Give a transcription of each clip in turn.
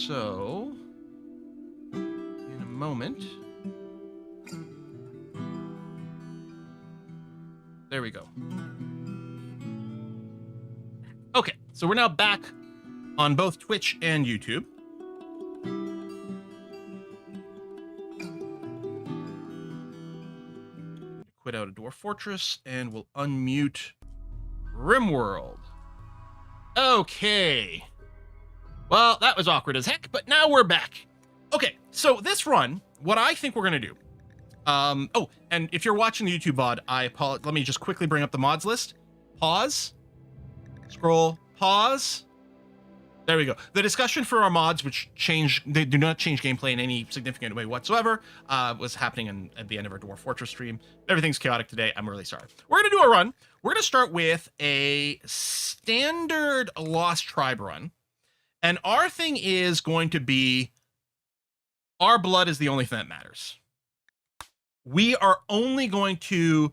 So, in a moment. There we go. Okay, so we're now back on both Twitch and YouTube. Quit out of Dwarf Fortress, and we'll unmute RimWorld. Okay. Well, that was awkward as heck, but now we're back. Okay, so this run, what I think we're gonna do. Oh, and if you're watching the YouTube VOD, I apologize. Let me just quickly bring up the mods list. Pause. Scroll. Pause. There we go. The discussion for our mods, which they do not change gameplay in any significant way whatsoever, was happening at the end of our Dwarf Fortress stream. Everything's chaotic today. I'm really sorry. We're going to do a run. We're going to start with a standard Lost Tribe run. And our thing is going to be, our blood is the only thing that matters. We are only going to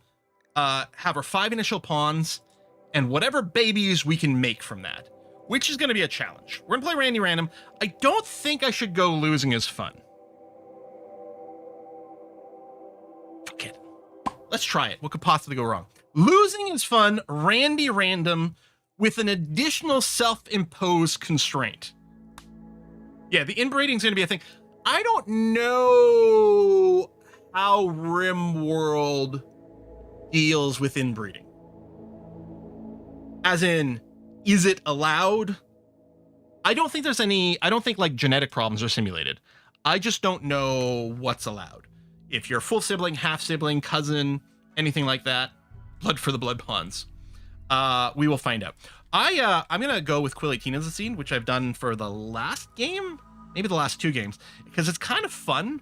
have our 5 initial pawns and whatever babies we can make from that, which is going to be a challenge. We're going to play Randy Random. I don't think I should go losing is fun. Fuck it. Let's try it. What could possibly go wrong? Losing is fun, Randy Random, with an additional self-imposed constraint. Yeah, the inbreeding is going to be a thing. I don't know how RimWorld deals with inbreeding. As in, is it allowed? I don't think there's any, I don't think like genetic problems are simulated. I just don't know what's allowed. If you're full sibling, half sibling, cousin, anything like that, blood for the blood pawns. We will find out. I'm gonna go with Quill18 as a scene, which I've done for the last game, maybe the last 2 games, because it's kind of fun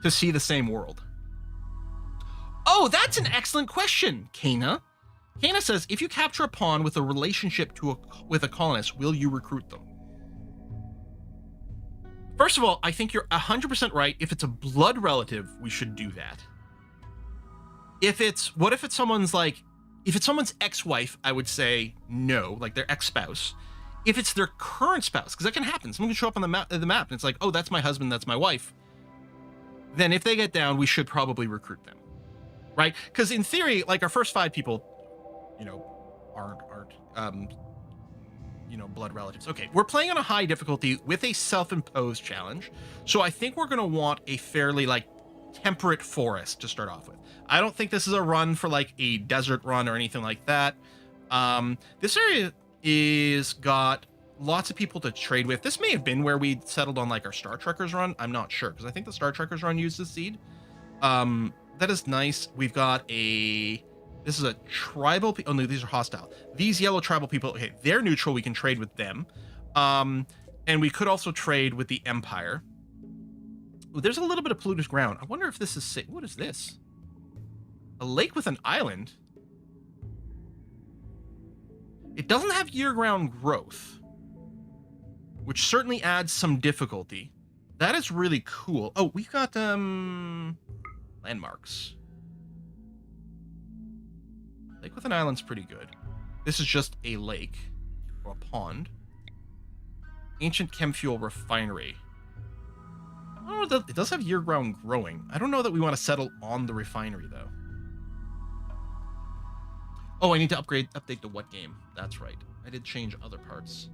to see the same world. Oh, that's an excellent question, Kana. Kana says, if you capture a pawn with a relationship with a colonist, will you recruit them? First of all, I think you're 100% right. If it's a blood relative, we should do that. What if it's someone's ex-wife, I would say no, like their ex-spouse. If it's their current spouse, because that can happen. Someone can show up on the map, and it's like, oh, that's my husband, that's my wife. Then if they get down, we should probably recruit them, right? Because in theory, like our first 5 people, aren't blood relatives. Okay, we're playing on a high difficulty with a self-imposed challenge. So I think we're going to want a fairly temperate forest to start off with. I don't think this is a run for like a desert run or anything like that. This area is got lots of people to trade with. This may have been where we settled on like our Star Trekkers run. I'm not sure, because I think the Star Trekkers run used the seed. That is nice. We've got this is a tribal. Oh no, these are hostile. These yellow tribal people, okay, they're neutral. We can trade with them. And we could also trade with the Empire. Ooh, there's a little bit of polluted ground. I wonder if this is safe. What is this? A lake with an island? It doesn't have year-round growth, which certainly adds some difficulty. That is really cool. Oh, we've got landmarks. Lake with an island's pretty good. This is just a lake or a pond. Ancient chem fuel refinery. I don't know, it does have year-round growing. I don't know that we want to settle on the refinery though. Oh, I need to update the what game. That's right. I did change other parts.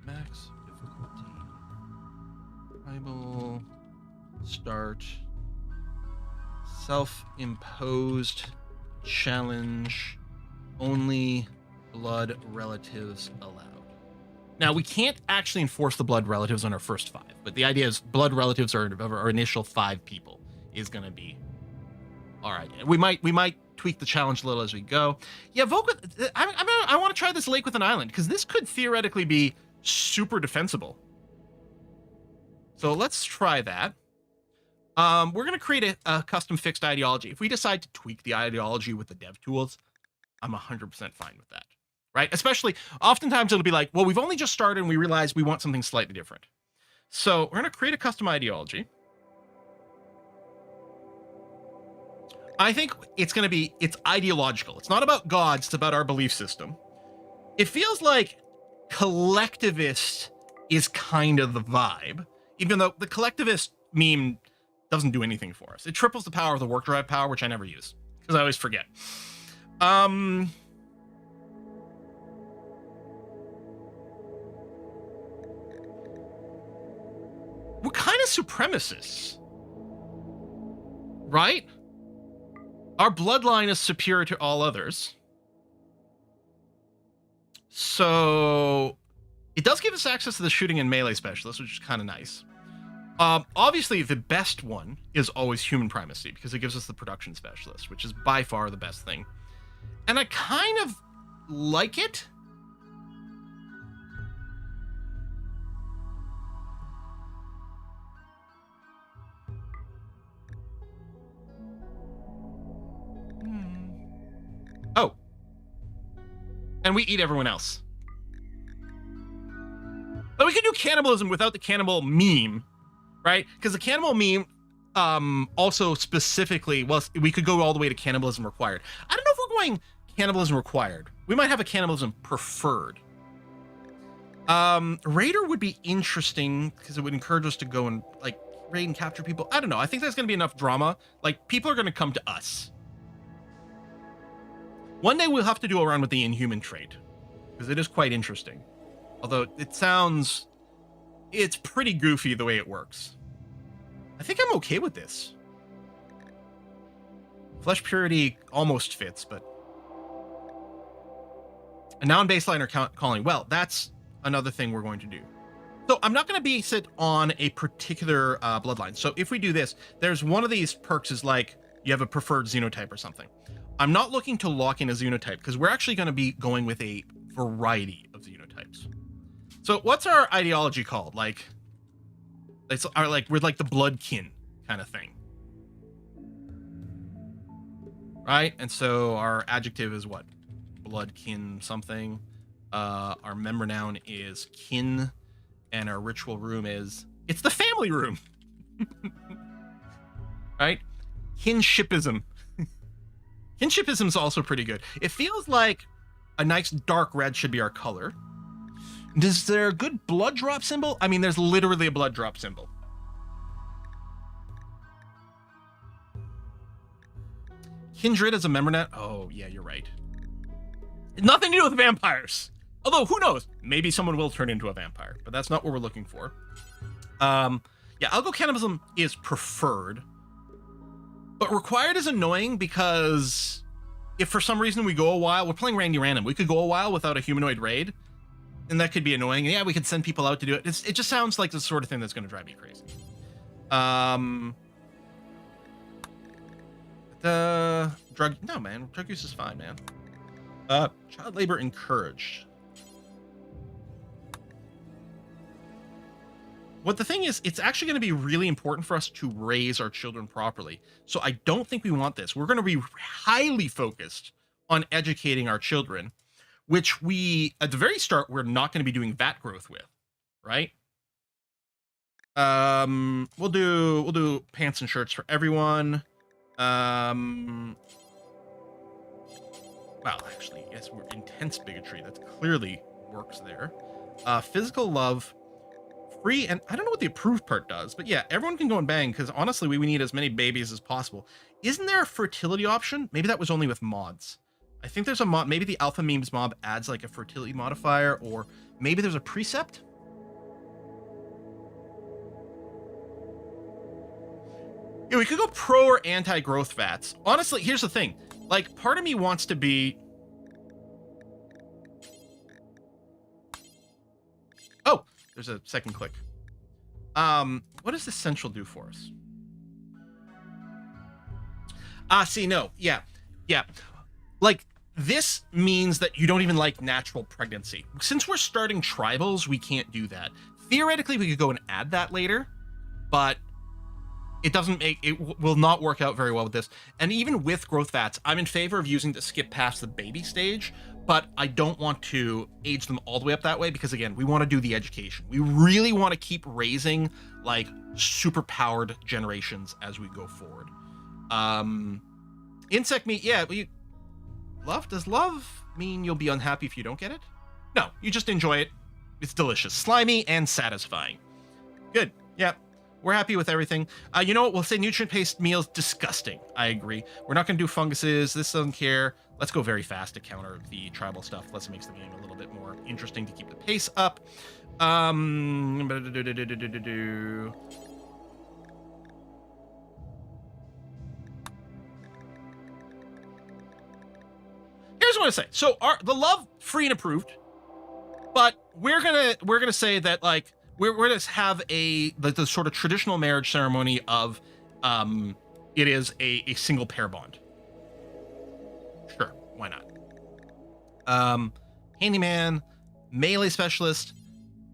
Max difficulty. Tribal. Start. Self-imposed challenge. Only blood relatives allowed. Now, we can't actually enforce the blood relatives on our first 5, but the idea is blood relatives are our initial 5 people is going to be all right. We might tweak the challenge a little as we go. Yeah, vote with. I want to try this lake with an island, because this could theoretically be super defensible. So let's try that. We're going to create a custom fixed ideology. If we decide to tweak the ideology with the dev tools, I'm 100% fine with that. Right? Especially, oftentimes it'll be like, well, we've only just started and we realize we want something slightly different. So we're going to create a custom ideology. I think it's ideological. It's not about gods, it's about our belief system. It feels like collectivist is kind of the vibe, even though the collectivist meme doesn't do anything for us. It triples the power of the work drive power, which I never use because I always forget. We're kind of supremacists, right? Our bloodline is superior to all others. So it does give us access to the shooting and melee specialist, which is kind of nice. Obviously, the best one is always human primacy because it gives us the production specialist, which is by far the best thing. And I kind of like it. Oh. And we eat everyone else. But we can do cannibalism without the cannibal meme, right? Because the cannibal meme also specifically, well, we could go all the way to cannibalism required. I don't know if we're going cannibalism required. We might have a cannibalism preferred. Raider would be interesting because it would encourage us to go and like raid and capture people. I don't know. I think there's going to be enough drama. Like people are going to come to us. One day we'll have to do around with the inhuman trait because it is quite interesting. Although it's pretty goofy the way it works. I think I'm okay with this. Flesh purity almost fits, but a noun baseline or calling. Well, that's another thing we're going to do. So I'm not going to base it on a particular bloodline. So if we do this, there's one of these perks is like you have a preferred xenotype or something. I'm not looking to lock in a xenotype because we're actually going to be going with a variety of xenotypes. So what's our ideology called? Like, we're like the bloodkin kind of thing, right? And so our adjective is what? Bloodkin something. Our member noun is kin, and our ritual room it's the family room, right? Kinshipism. Kinshipism is also pretty good. It feels like a nice dark red should be our color. Is there a good blood drop symbol? I mean, there's literally a blood drop symbol. Kindred as a member net. Oh, yeah, you're right. Nothing to do with vampires. Although, who knows? Maybe someone will turn into a vampire, but that's not what we're looking for. Yeah, I'll go cannibalism is preferred. But required is annoying because if for some reason we go a while, we're playing Randy Random. We could go a while without a humanoid raid, and that could be annoying. And yeah, we could send people out to do it. It just sounds like the sort of thing that's going to drive me crazy. No, man. Drug use is fine, man. Child labor encouraged. What the thing is, it's actually going to be really important for us to raise our children properly. So I don't think we want this. We're going to be highly focused on educating our children, which we, at the very start, we're not going to be doing vat growth with, right? We'll do pants and shirts for everyone. Well, actually, yes, we're intense bigotry. That clearly works there. Physical love. Free, and I don't know what the approved part does, but yeah, everyone can go and bang because honestly, we need as many babies as possible. Isn't there a fertility option? Maybe that was only with mods. I think there's a mod. Maybe the alpha memes mob adds like a fertility modifier, or maybe there's a precept. Yeah, we could go pro or anti-growth vats. Honestly, here's the thing. Like, part of me wants to be. Oh. There's a second click. What does this central do for us? See, no. Yeah. Like, this means that you don't even like natural pregnancy. Since we're starting tribals, we can't do that. Theoretically, we could go and add that later, but it will not work out very well with this. And even with growth vats, I'm in favor of using to skip past the baby stage, but I don't want to age them all the way up that way because, again, we want to do the education. We really want to keep raising, like, super-powered generations as we go forward. Insect meat, yeah. Does love mean you'll be unhappy if you don't get it? No, you just enjoy it. It's delicious, slimy, and satisfying. Good. Yeah, we're happy with everything. You know what? We'll say nutrient-based meals disgusting. I agree. We're not going to do funguses. This doesn't care. Let's go very fast to counter the tribal stuff. Let's make the game a little bit more interesting to keep the pace up. Here's what I say. So the love free and approved, but we're gonna say that like we're gonna have the sort of traditional marriage ceremony of it is a single pair bond. Sure, why not? Handyman, melee specialist.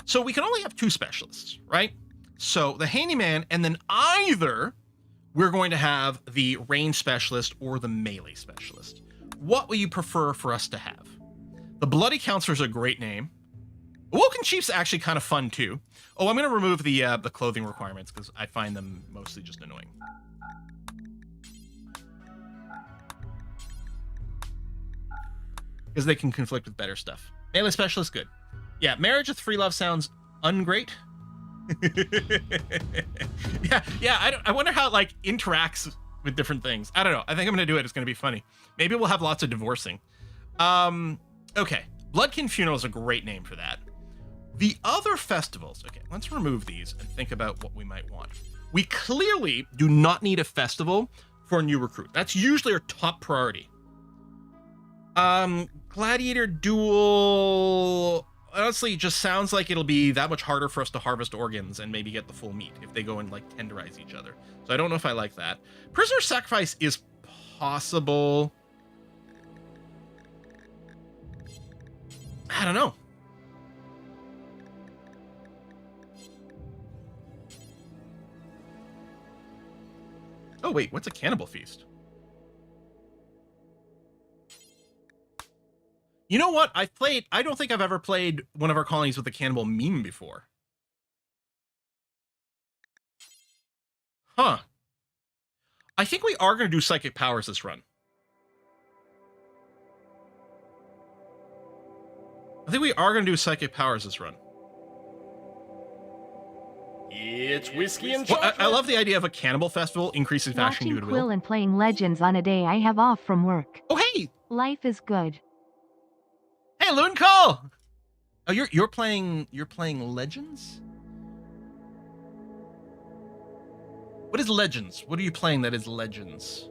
So we can only have 2 specialists, right? So the handyman, and then either we're going to have the range specialist or the melee specialist. What will you prefer for us to have? The Bloody Counselor is a great name. Woken Chief's actually kind of fun too. Oh, I'm going to remove the clothing requirements because I find them mostly just annoying. Because they can conflict with better stuff. Melee Specialist, good. Yeah, marriage with free love sounds ungreat. yeah. I wonder how it like interacts with different things. I don't know. I think I'm gonna do it. It's gonna be funny. Maybe we'll have lots of divorcing. Okay. Bloodkin Funeral is a great name for that. The other festivals. Okay, let's remove these and think about what we might want. We clearly do not need a festival for a new recruit. That's usually our top priority. Gladiator Duel. Honestly, it just sounds like it'll be that much harder for us to harvest organs and maybe get the full meat if they go and like tenderize each other. So I don't know if I like that. Prisoner Sacrifice is possible. I don't know. Oh wait, what's a cannibal feast? You know what? I don't think I've ever played one of our colonies with a cannibal meme before. Huh. I think we are going to do psychic powers this run. I think we are going to do psychic powers this run. It's whiskey and chocolate. Well, I love the idea of a cannibal festival increasing faction Watching goodwill. Quill and playing Legends on a day I have off from work. Oh hey! Life is good. Hey, Loon Call! Oh, you're playing Legends? What is Legends? What are you playing that is Legends?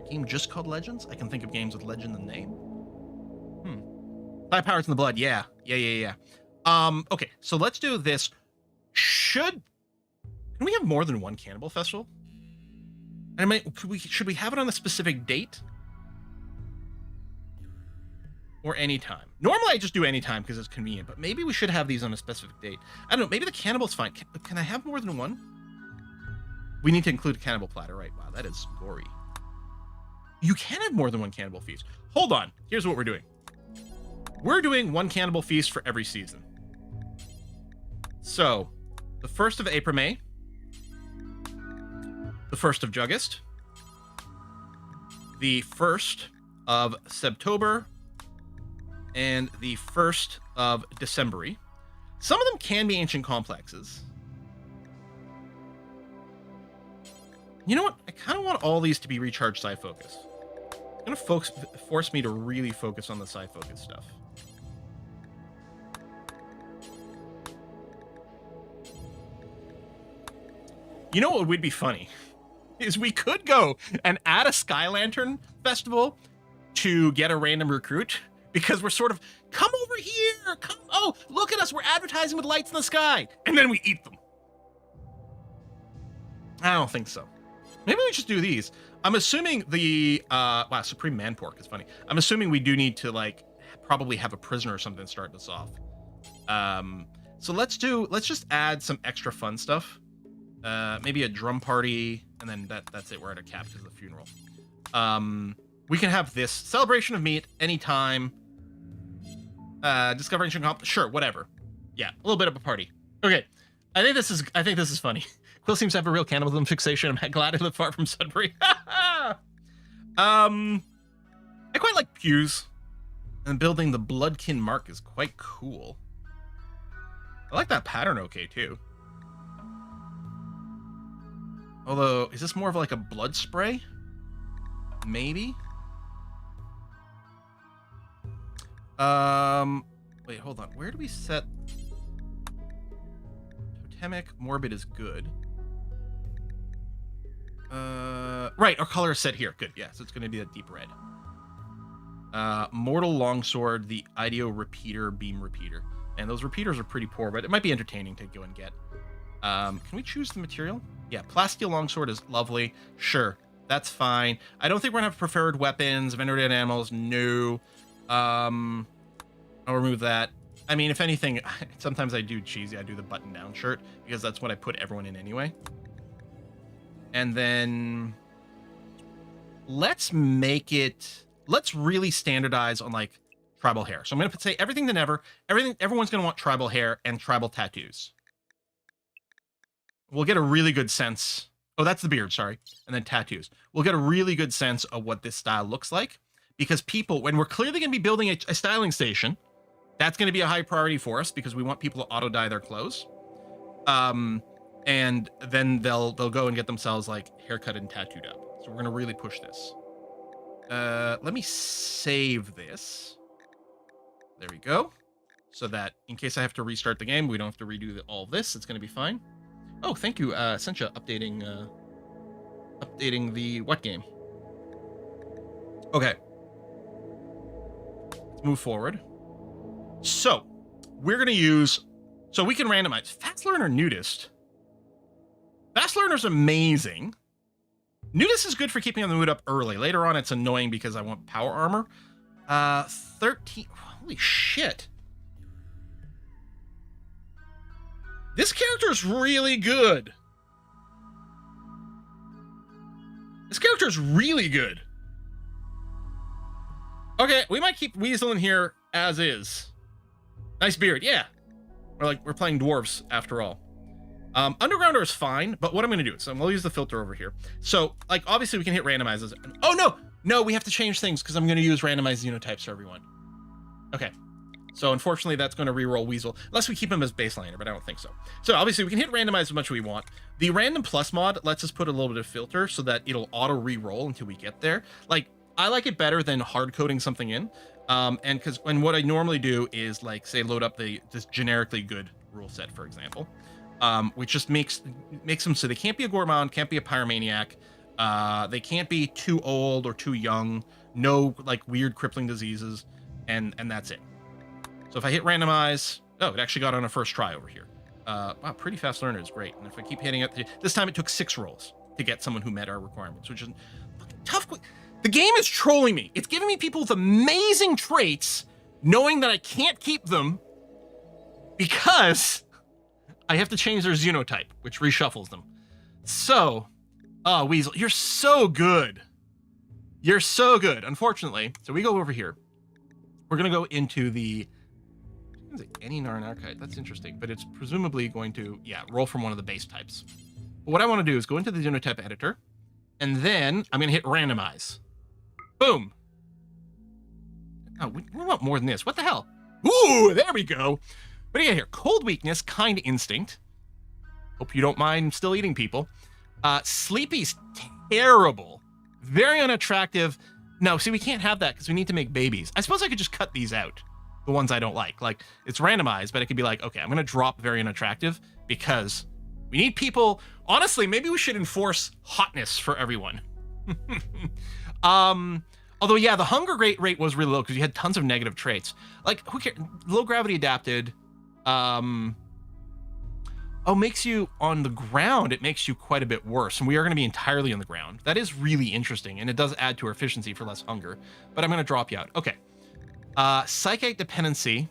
A game just called Legends? I can think of games with legend in the name. Five powers in the blood. Yeah. Okay, so let's do this. Can we have more than one cannibal festival? I mean, should we have it on a specific date? Or anytime. Normally I just do anytime because it's convenient, but maybe we should have these on a specific date. I don't know, maybe the cannibal's fine. Can I have more than one? We need to include a cannibal platter, right? Wow, that is gory. You can have more than one cannibal feast. Hold on, here's what we're doing. We're doing one cannibal feast for every season. So, the 1st of April, May, the 1st of Jugust, the 1st of September, and the 1st of December. Some of them can be ancient complexes. You know what? I kind of want all these to be recharged Psi Focus. It's going to force me to really focus on the Psi Focus stuff. You know what would be funny? Is we could go and add a Sky Lantern Festival to get a random recruit. Because we're sort of, come over here, oh, look at us, we're advertising with lights in the sky. And then we eat them. I don't think so. Maybe we just do these. I'm assuming wow, Supreme Man Pork is funny. I'm assuming we do need to like, probably have a prisoner or something starting us off. So let's just add some extra fun stuff. Maybe a drum party, and then that's it, we're at a cap because of the funeral. We can have this celebration of meat anytime. Discovering sure, whatever. Yeah, a little bit of a party. Okay, I think this is funny. Quill seems to have a real cannibalism fixation. I'm glad I live far from Sudbury. I quite like pews. And building the Bloodkin mark is quite cool. I like that pattern okay, too. Although, is this more of like a blood spray? Maybe? Wait, hold on. Where do we set... Totemic, morbid is good. Right, our color is set here. Good, yeah, so it's going to be a deep red. Mortal Longsword, the IDEO Repeater, Beam Repeater. And those repeaters are pretty poor, but it might be entertaining to go and get. Can we choose the material? Yeah, Plasteel Longsword is lovely. Sure, that's fine. I don't think we're going to have preferred weapons, venerated animals. No. I'll remove that. I mean, if anything, sometimes I do cheesy. I do the button-down shirt, because that's what I put everyone in anyway. And then... let's make it... let's really standardize on, like, tribal hair. So I'm going to say everything to never. Everyone's going to want tribal hair and tribal tattoos. We'll get a really good sense. Oh, that's the beard, sorry. And then tattoos. We'll get a really good sense of what this style looks like. Because people, when we're clearly going to be building a styling station, that's going to be a high priority for us because we want people to auto-dye their clothes. And then they'll go and get themselves, like, haircut and tattooed up. So we're going to really push this. Let me save this. There we go. So that in case I have to restart the game, we don't have to redo all this. It's going to be fine. Oh, thank you, Sencha, updating the what game? Okay. Let's move forward. So we're going to use, so we can randomize Fast Learner Nudist. Fast Learner's amazing. Nudist is good for keeping the mood up early. Later on, it's annoying because I want power armor. 13. Holy shit. This character is really good. This character is really good. Okay, we might keep Weasel in here as is. Nice beard, yeah. We're playing dwarves after all. Undergrounder is fine, but what I'm going to do, so we'll use the filter over here. So, like, obviously we can hit randomizes. Oh, no! No, we have to change things because I'm going to use randomized xenotypes for everyone. Okay. So, unfortunately, that's going to reroll Weasel, unless we keep him as baseliner, but I don't think so. So, obviously, we can hit randomize as much as we want. The random plus mod lets us put a little bit of filter so that it'll auto re-roll until we get there. Like, I like it better than hard coding something in. And because when what I normally do is, like, say, load up this generically good rule set, for example. Which just makes them so they can't be a gourmand, can't be a pyromaniac, they can't be too old or too young, no like weird crippling diseases, and that's it. So if I hit randomize, oh, it actually got on a first try over here. Wow, pretty fast learner is great. And if I keep hitting it, this time it took 6 rolls to get someone who met our requirements, which is fucking tough. The game is trolling me. It's giving me people with amazing traits, knowing that I can't keep them because I have to change their xenotype, which reshuffles them. So, Weasel, you're so good. You're so good. Unfortunately, so we go over here. We're going to go into the any Narn archetype. That's interesting, but it's presumably going to, yeah, roll from one of the base types. But what I want to do is go into the xenotype editor, and then I'm going to hit randomize. Boom. Oh, we want more than this. What the hell? Ooh, there we go. What do you got here? Cold weakness, kind instinct. Hope you don't mind still eating people. Sleepy's terrible. Very unattractive. No, see, we can't have that because we need to make babies. I suppose I could just cut these out. The ones I don't like. Like, it's randomized, but it could be like, okay, I'm going to drop very unattractive because we need people. Honestly, maybe we should enforce hotness for everyone. Although, yeah, the hunger rate was really low because you had tons of negative traits. Like, who cares? Low gravity adapted. Makes you on the ground, it makes you quite a bit worse. And we are going to be entirely on the ground. That is really interesting. And it does add to our efficiency for less hunger. But I'm going to drop you out. Okay. Psychic dependency.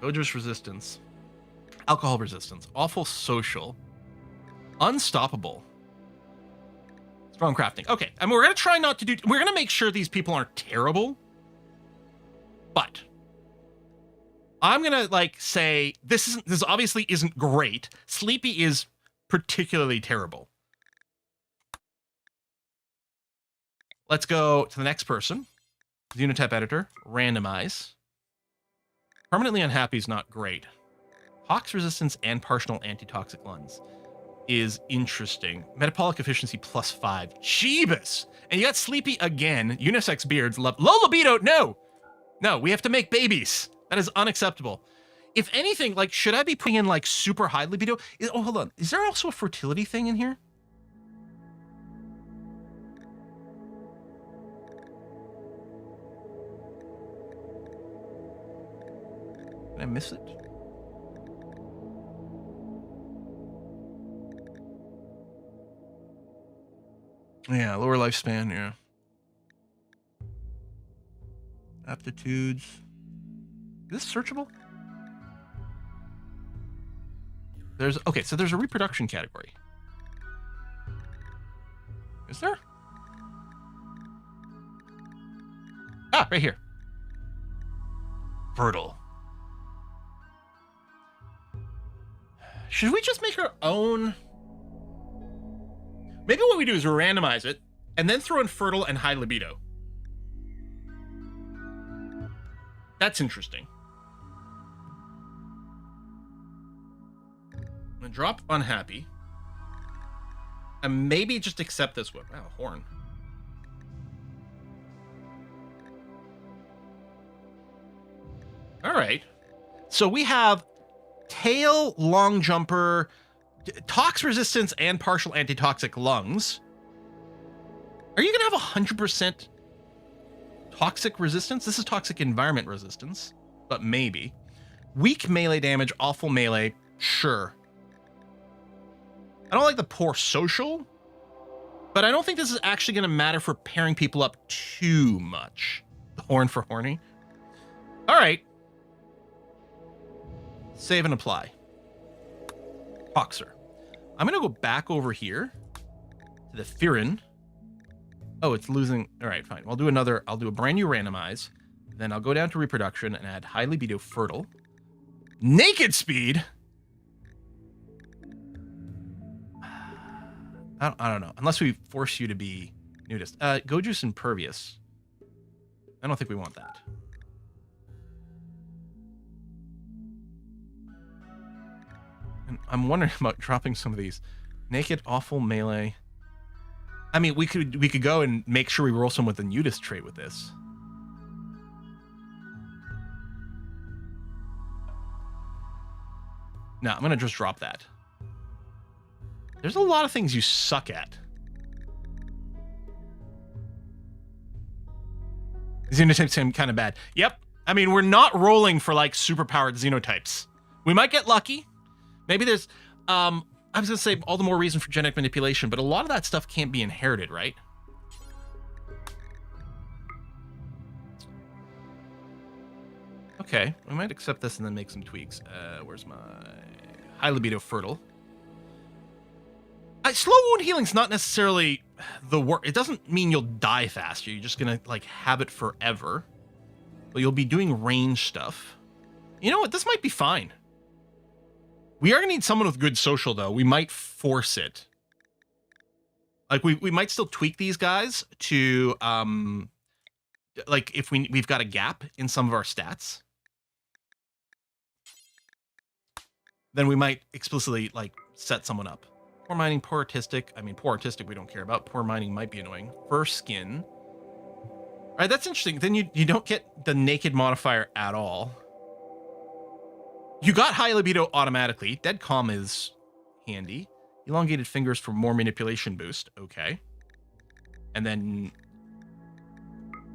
Odorous resistance. Alcohol resistance. Awful social. Unstoppable. Strong crafting. Okay. I mean, we're going to try not to do... We're going to make sure these people aren't terrible. But... I'm gonna like say this obviously isn't great. Sleepy is particularly terrible. Let's go to the next person. Xenotype editor, randomize. Permanently unhappy is not great. Tox resistance and partial antitoxic lungs is interesting. Metabolic efficiency +5. Jeebus! And you got sleepy again. Unisex beards. Low libido. No! No, we have to make babies. That is unacceptable. If anything, like, should I be putting in, like, super high libido? Oh, hold on. Is there also a fertility thing in here? Did I miss it? Yeah, lower lifespan, yeah. Aptitudes. Is this searchable? Okay, so there's a reproduction category. Is there? Ah, right here. Fertile. Should we just make our own? Maybe what we do is randomize it and then throw in fertile and high libido. That's interesting. I'm gonna drop unhappy. And maybe just accept this one. Wow, horn. All right. So we have tail, long jumper, tox resistance, and partial antitoxic lungs. Are you going to have 100% toxic resistance? This is toxic environment resistance, but maybe. Weak melee damage, awful melee, sure. I don't like the poor social, but I don't think this is actually going to matter for pairing people up too much. The horn for horny. All right. Save and apply. Toxer. I'm going to go back over here to the Firin. Oh, it's losing. All right, fine. I'll do a brand new randomize. Then I'll go down to reproduction and add high libido fertile. Naked speed. I don't know. Unless we force you to be nudist. Go juice impervious. I don't think we want that. And I'm wondering about dropping some of these. Naked, awful, melee. I mean, we could go and make sure we roll some with the nudist trait with this. No, I'm gonna just drop that. There's a lot of things you suck at. Xenotypes seem kind of bad. Yep. I mean, we're not rolling for like superpowered xenotypes. We might get lucky. Maybe there's, I was gonna say all the more reason for genetic manipulation, but a lot of that stuff can't be inherited, right? Okay, we might accept this and then make some tweaks. Where's my high libido fertile? Slow wound healing's not necessarily the work. It doesn't mean you'll die faster. You're just gonna like have it forever, but you'll be doing range stuff. You know what? This might be fine. We are gonna need someone with good social though. We might force it. Like we might still tweak these guys to like if we've got a gap in some of our stats, then we might explicitly like set someone up. Poor mining, poor artistic. I mean, poor artistic we don't care about. Poor mining might be annoying. Fur skin. All right, that's interesting. Then you don't get the naked modifier at all. You got high libido automatically. Dead calm is handy. Elongated fingers for more manipulation boost. Okay. And then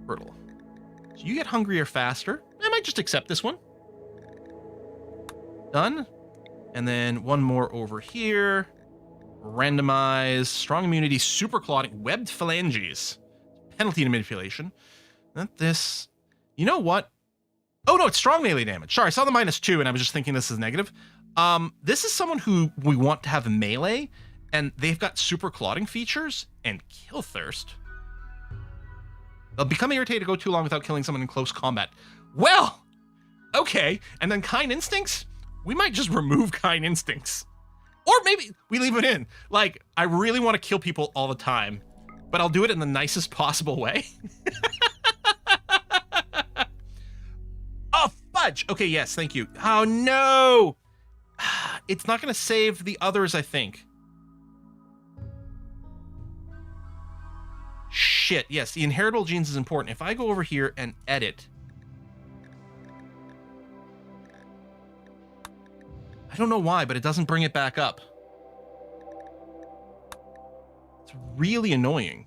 fertile. So you get hungrier faster. I might just accept this one. Done. And then one more over here. Randomize. Strong immunity. Super clotting. Webbed phalanges. Penalty to manipulation. Not this. You know what? Oh, no, it's strong melee damage. Sorry, I saw the -2, and I was just thinking this is negative. This is someone who we want to have melee, and they've got super clotting features and kill thirst. They'll become irritated to go too long without killing someone in close combat. Well, okay. And then kind instincts? We might just remove kind instincts. Or maybe we leave it in. Like, I really want to kill people all the time, but I'll do it in the nicest possible way. Oh, fudge. Okay, yes, thank you. Oh, no. It's not going to save the others, I think. Shit, yes, the inheritable genes is important. If I go over here and edit, I don't know why, but it doesn't bring it back up. It's really annoying.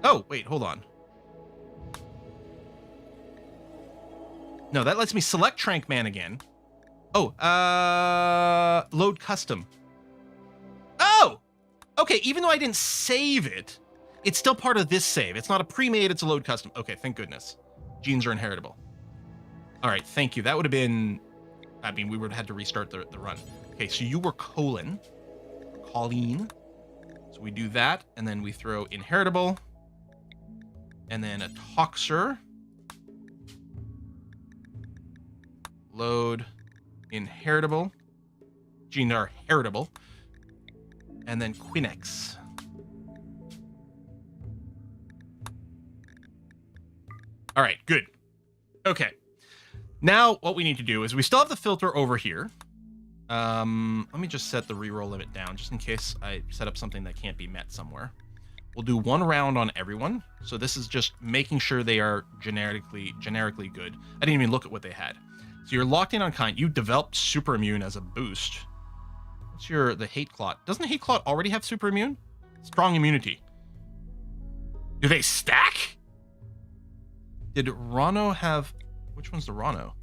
Oh, wait, hold on. No, that lets me select Trank Man again. Oh, load custom. Oh! Okay, even though I didn't save it, it's still part of this save. It's not a pre-made, it's a load custom. Okay, thank goodness. Genes are inheritable. All right, thank you. That would have been... I mean, we would have had to restart the run. Okay, so you were Colleen. So we do that, and then we throw inheritable. And then a Toxer. Load inheritable. Genes are heritable. And then Quinex. All right, good. Okay. Now what we need to do is we still have the filter over here. Let me just set the reroll limit down just in case I set up something that can't be met somewhere. We'll do one round on everyone. So this is just making sure they are generically good. I didn't even look at what they had. So you're locked in on kind. You developed super immune as a boost. What's the hate clot? Doesn't hate clot already have super immune? Strong immunity. Do they stack? Did Rano have... Which one's the Rano?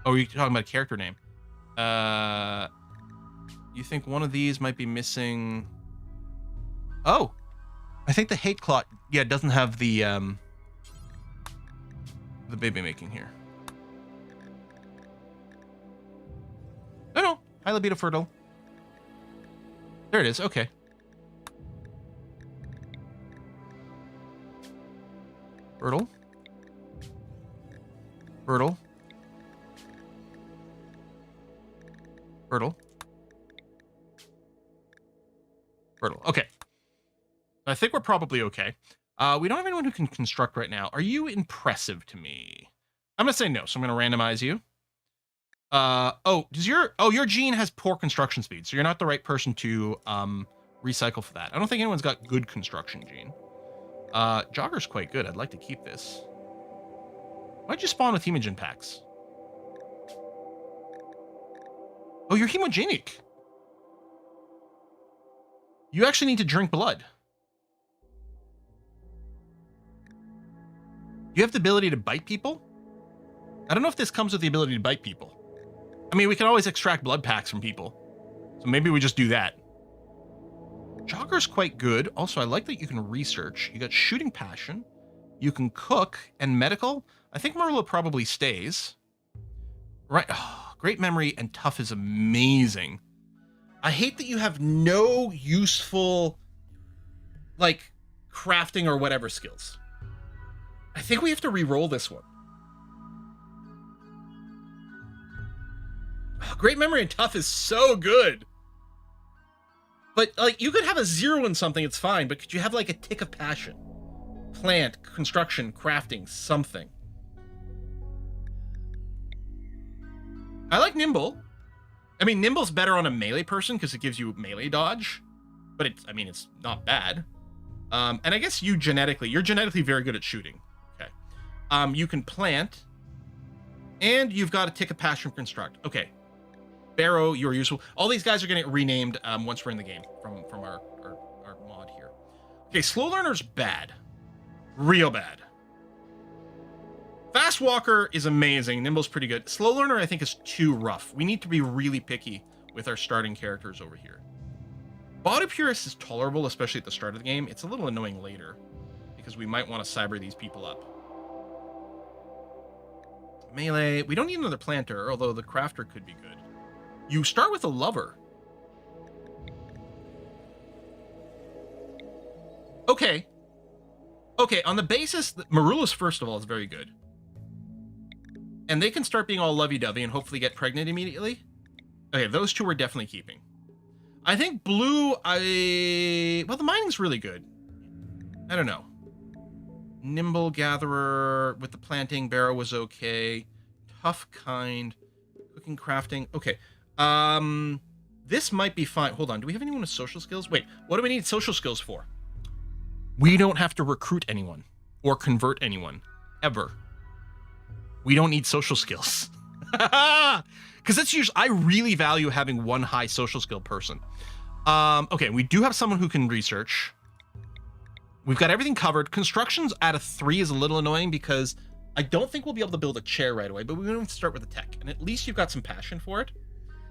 Oh, you're talking about a character name. You think one of these might be missing... Oh! I think the hate clot, yeah, doesn't have the baby making here. No. High libido fertile. There it is. Okay. Fertile. Fertile. Fertile. Fertile. Okay. I think we're probably okay. We don't have anyone who can construct right now. Are you impressive to me? I'm going to say no, so I'm going to randomize you. Your gene has poor construction speed, so you're not the right person to recycle for that. I don't think anyone's got good construction gene. Jogger's quite good. I'd like to keep this. Why'd you spawn with hemogen packs? Oh, you're hemogenic. You actually need to drink blood. You have the ability to bite people? I don't know if this comes with the ability to bite people. I mean, we can always extract blood packs from people. So maybe we just do that. Jogger's quite good. Also, I like that you can research. You got shooting passion. You can cook and medical. I think Marilla probably stays. Right. Oh, great memory and tough is amazing. I hate that you have no useful, like, crafting or whatever skills. I think we have to re-roll this one. Oh, great memory and tough is so good. But, like, you could have a 0 in something, it's fine, but could you have, like, a tick of passion? Plant, construction, crafting, something. I like Nimble. I mean, Nimble's better on a melee person because it gives you melee dodge. But it's not bad. And I guess you're genetically very good at shooting. Okay. You can plant. And you've got a tick of passion construct. Okay. Barrow, you're useful. All these guys are going to get renamed once we're in the game from our mod here. Okay, slow learner's bad. Real bad. Fast walker is amazing. Nimble's pretty good. Slow learner, I think, is too rough. We need to be really picky with our starting characters over here. Body purist is tolerable, especially at the start of the game. It's a little annoying later because we might want to cyber these people up. Melee, we don't need another planter, although the crafter could be good. You start with a lover. Okay. Okay, on the basis that Marula's, first of all, is very good. And they can start being all lovey-dovey and hopefully get pregnant immediately. Okay, those two we're definitely keeping. I think blue, well, the mining's really good. I don't know. Nimble gatherer with the planting barrow was okay. Tough kind. Cooking, crafting. Okay. This might be fine. Hold on. Do we have anyone with social skills? Wait, what do we need social skills for? We don't have to recruit anyone or convert anyone ever. We don't need social skills. Because that's usually, I really value having one high social skill person. Okay, we do have someone who can research. We've got everything covered. Constructions at a 3 is a little annoying because I don't think we'll be able to build a chair right away, but we're going to start with the tech. And at least you've got some passion for it.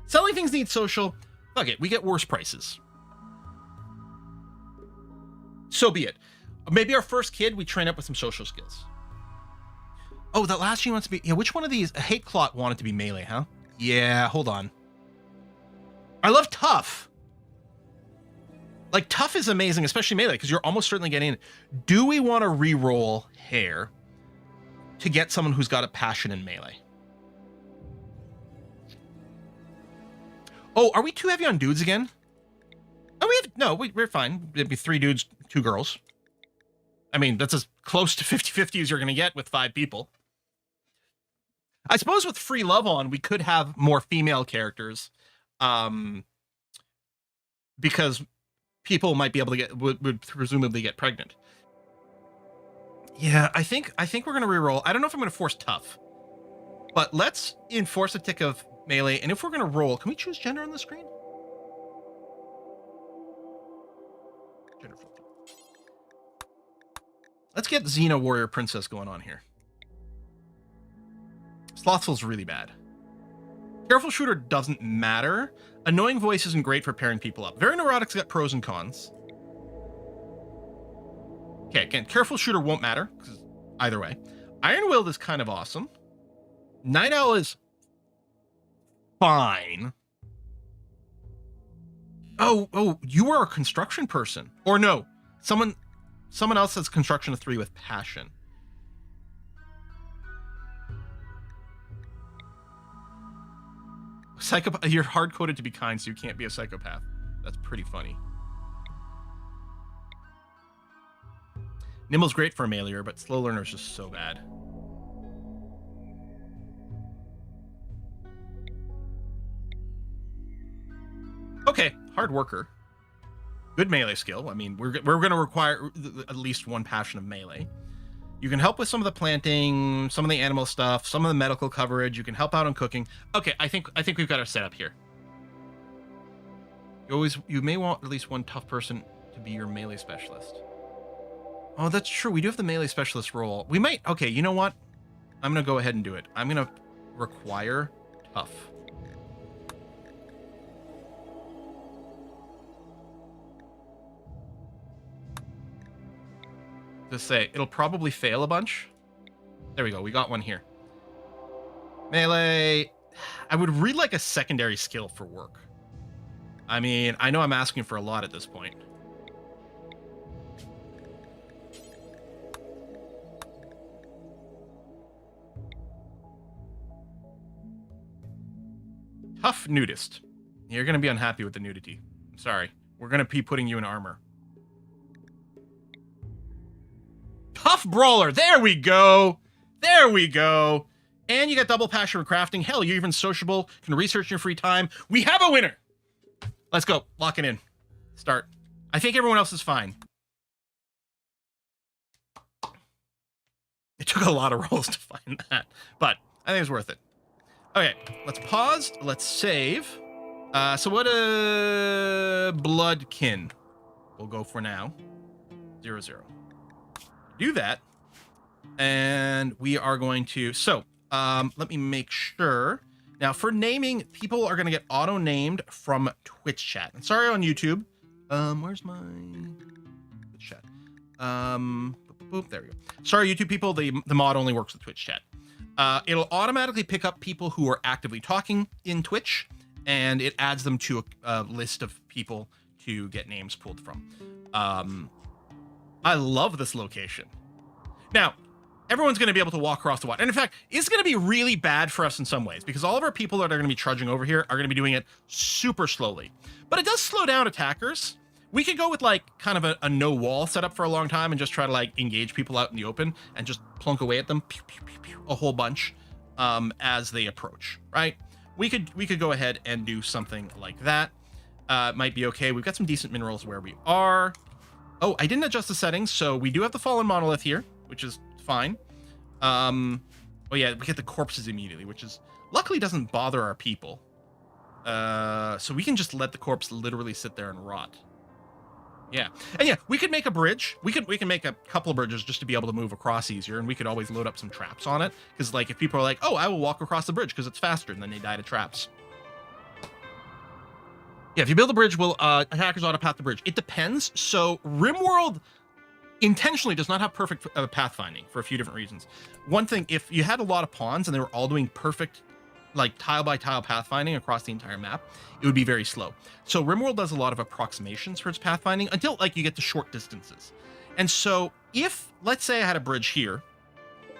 Selling things need social. Fuck it, we get worse prices. So be it. Maybe our first kid, we train up with some social skills. Oh, that last gene wants to be... Yeah, which one of these? Hate Clot wanted to be melee, huh? Yeah, hold on. I love Tough. Like, Tough is amazing, especially melee, because you're almost certainly getting in. Do we want to re-roll Hair to get someone who's got a passion in melee? Oh, are we too heavy on dudes again? Oh, we're fine. It'd be 3 dudes, 2 girls. I mean, that's as close to 50-50 as you're going to get with 5 people. I suppose with free love on, we could have more female characters. Because people might be able to would presumably get pregnant. Yeah, I think we're going to reroll. I don't know if I'm going to force Tough. But let's enforce a tick of melee, and if we're going to roll, can we choose gender on the screen? Gender filter. Let's get Xena Warrior Princess going on here. Slothful's really bad. Careful Shooter doesn't matter. Annoying Voice isn't great for pairing people up. Very Neurotic's got pros and cons. Okay, again, Careful Shooter won't matter, either way. Iron Willed is kind of awesome. Night Owl is fine. Oh, you are a construction person. Or no, someone else has construction of 3 with passion. Psychopath, you're hard-coded to be kind, so you can't be a psychopath. That's pretty funny. Nimble's great for a meleeer, but Slow Learner is just so bad. Okay, hard worker. Good melee skill. I mean, we're going to require at least 1 passion of melee. You can help with some of the planting, some of the animal stuff, some of the medical coverage. You can help out on cooking. Okay, I think we've got our setup here. You may want at least 1 tough person to be your melee specialist. Oh, that's true. We do have the melee specialist role. We might. Okay, you know what? I'm going to go ahead and do it. I'm going to require tough. Just say it'll probably fail a bunch. There we go. We got one here. Melee. I would really like a secondary skill for work. I mean, I know I'm asking for a lot at this point. Tough nudist. You're going to be unhappy with the nudity. I'm sorry. We're going to be putting you in armor. Tough brawler. There we go. There we go. And you got double passion for crafting. Hell, you're even sociable. Can research in your free time. We have a winner. Let's go. Lock it in. Start. I think everyone else is fine. It took a lot of rolls to find that, but I think it's worth it. Okay, let's pause. Let's save. So what bloodkin we'll go for now. 0, 0. Do that. And we are going to, let me make sure. Now for naming, people are going to get auto-named from Twitch chat. And sorry on YouTube. Where's my Twitch chat? Boop, there we go. Sorry, YouTube people, the mod only works with Twitch chat. It'll automatically pick up people who are actively talking in Twitch, and it adds them to a list of people to get names pulled from. I love this location. Now, everyone's going to be able to walk across the water. And in fact, it's going to be really bad for us in some ways because all of our people that are going to be trudging over here are going to be doing it super slowly. But it does slow down attackers. We could go with like kind of a no wall setup for a long time and just try to like engage people out in the open and just plunk away at them pew, pew, pew, pew, a whole bunch as they approach, right? We could go ahead and do something like that. Might be okay. We've got some decent minerals where we are. Oh, I didn't adjust the settings, so we do have the fallen monolith here, which is fine. Oh yeah, we get the corpses immediately, which is luckily doesn't bother our people. So we can just let the corpse literally sit there and rot. Yeah, and yeah, we could make a bridge. We can make a couple of bridges just to be able to move across easier, and we could always load up some traps on it. Because like if people are like, oh, I will walk across the bridge because it's faster, and then they die to traps. Yeah, if you build a bridge, will attackers auto-path the bridge? It depends. So RimWorld intentionally does not have perfect pathfinding for a few different reasons. One thing, if you had a lot of pawns and they were all doing perfect like tile by tile pathfinding across the entire map, it would be very slow. So RimWorld does a lot of approximations for its pathfinding until like you get to short distances. And so if, let's say I had a bridge here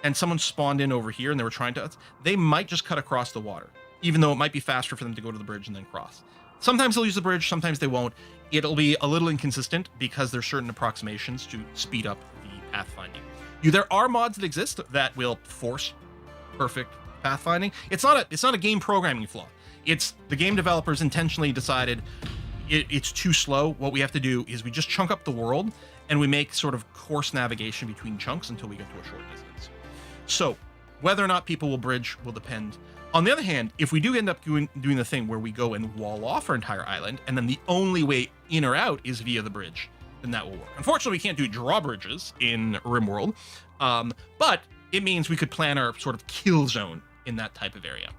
and someone spawned in over here and they were trying to, they might just cut across the water, even though it might be faster for them to go to the bridge and then cross. Sometimes they'll use the bridge, sometimes they won't. It'll be a little inconsistent because there's certain approximations to speed up the pathfinding. There are mods that exist that will force perfect pathfinding. It's not a game programming flaw. It's the game developers intentionally decided it's too slow. What we have to do is we just chunk up the world and we make sort of course navigation between chunks until we get to a short distance. So whether or not people will bridge will depend. On the other hand, if we do end up doing the thing where we go and wall off our entire island and then the only way in or out is via the bridge, then that will work. Unfortunately, we can't do drawbridges in RimWorld, but it means we could plan our sort of kill zone in that type of area.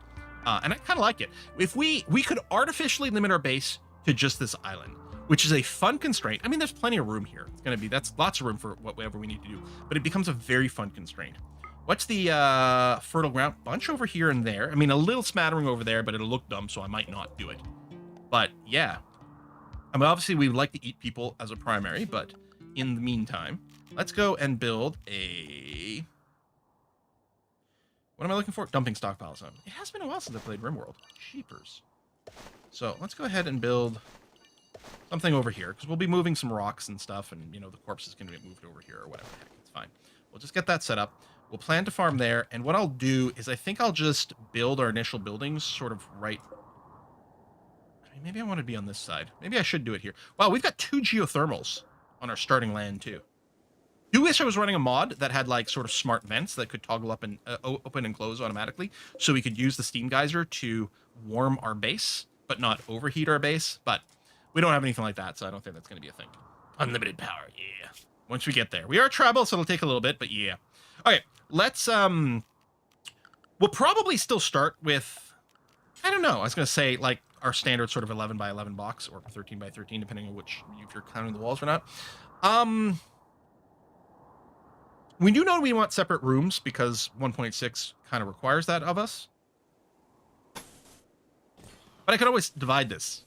And I kind of like it. If we could artificially limit our base to just this island, which is a fun constraint. I mean, there's plenty of room here. That's lots of room for whatever we need to do, but it becomes a very fun constraint. What's the fertile ground? Bunch over here and there. I mean, a little smattering over there, but it'll look dumb, so I might not do it. But yeah. I mean, obviously we would like to eat people as a primary, but in the meantime, let's go and build a... What am I looking for? Dumping stockpile zone. It has been a while since I played RimWorld. Sheepers. So let's go ahead and build something over here, because we'll be moving some rocks and stuff, and, you know, the corpse is going to get moved over here or whatever. Heck, it's fine. We'll just get that set up. We'll plan to farm there, and what I'll do is I think I'll just build our initial buildings sort of right... I mean, maybe I want to be on this side. Maybe I should do it here. Wow, we've got 2 geothermals on our starting land, too. Do wish I was running a mod that had, like, sort of smart vents that could toggle up and open and close automatically, so we could use the steam geyser to warm our base, but not overheat our base. But we don't have anything like that, so I don't think that's going to be a thing. Unlimited power, yeah. Once we get there. We are tribal, so it'll take a little bit, but yeah. Okay, let's, we'll probably still start with, I don't know, I was going to say, like, our standard sort of 11 by 11 box, or 13 by 13, depending on which, if you're counting the walls or not. We do know we want separate rooms, because 1.6 kind of requires that of us. But I could always divide this.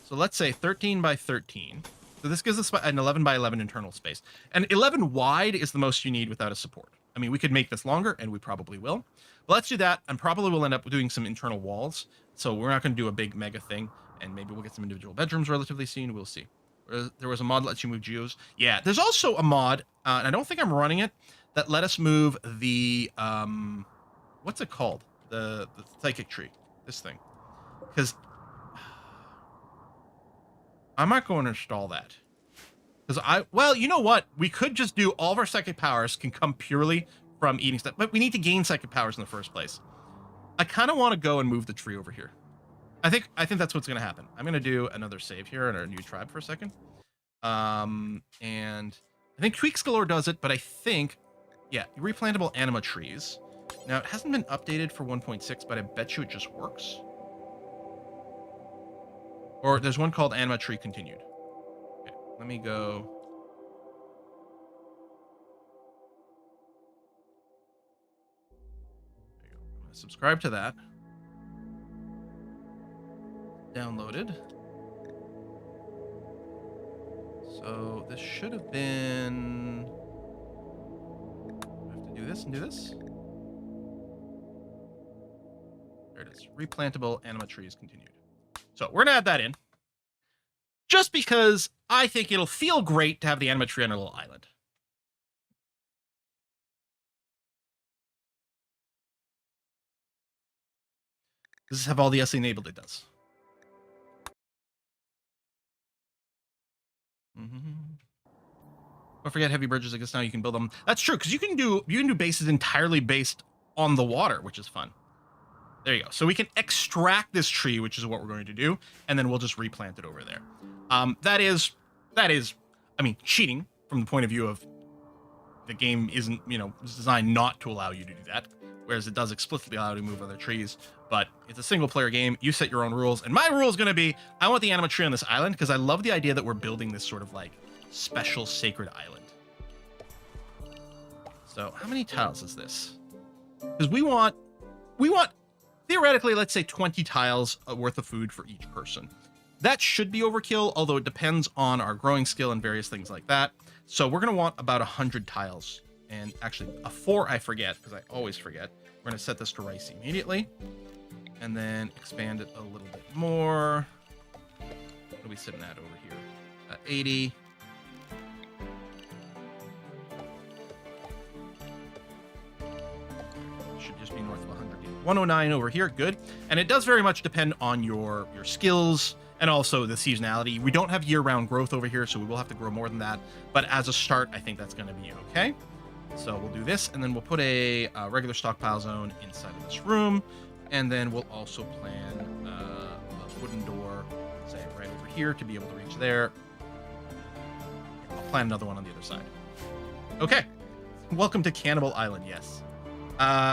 So let's say 13 by 13. So this gives us an 11 by 11 internal space. And 11 wide is the most you need without a support. I mean, we could make this longer, and we probably will. But let's do that, and probably we'll end up doing some internal walls. So we're not going to do a big mega thing, and maybe we'll get some individual bedrooms relatively soon. We'll see. There was a mod that lets you move geos. Yeah, there's also a mod, and I don't think I'm running it, that let us move the, what's it called? The psychic tree. This thing. Because I'm not going to install that. Because well, you know what? We could just do all of our psychic powers can come purely from eating stuff, but we need to gain psychic powers in the first place. I kind of want to go and move the tree over here. I think that's what's going to happen. I'm going to do another save here in our new tribe for a second. And I think Tweaks Galore does it, but I think, yeah, replantable anima trees. Now, it hasn't been updated for 1.6, but I bet you it just works. Or there's one called Anima Tree Continued. Okay, let me go. There you go. I'm going to subscribe to that. Downloaded. So this should have been... I have to do this and do this. There it is. Replantable anima trees continued. So we're gonna add that in. Just because I think it'll feel great to have the anima tree on a little island. Does this have all the S enabled? It does. Don't forget heavy bridges. I guess now you can build them. That's true, because you can do bases entirely based on the water, which is fun. There you go. So we can extract this tree, which is what we're going to do, and then we'll just replant it over there. That is, I mean, cheating from the point of view of the game isn't, it's designed not to allow you to do that, whereas it does explicitly allow you to move other trees. But it's a single player game. You set your own rules, and my rule is going to be I want the anima tree on this island because I love the idea that we're building this sort of like special sacred island. So how many tiles is this? Because we want theoretically, let's say 20 tiles worth of food for each person. That should be overkill, although it depends on our growing skill and various things like that. So we're going to want about 100 tiles. And actually, a 4 I forget, because I always forget. We're going to set this to rice immediately. And then expand it a little bit more. What are we sitting at over here? 80. Should just be north of 100. 109 over here, good. And it does very much depend on your skills and also the seasonality. We don't have year-round growth over here, so we will have to grow more than that. But as a start, I think that's going to be okay. So we'll do this, and then we'll put a regular stockpile zone inside of this room. And then we'll also plan a wooden door, say, right over here to be able to reach there. I'll plan another one on the other side. Okay. Welcome to Cannibal Island, yes.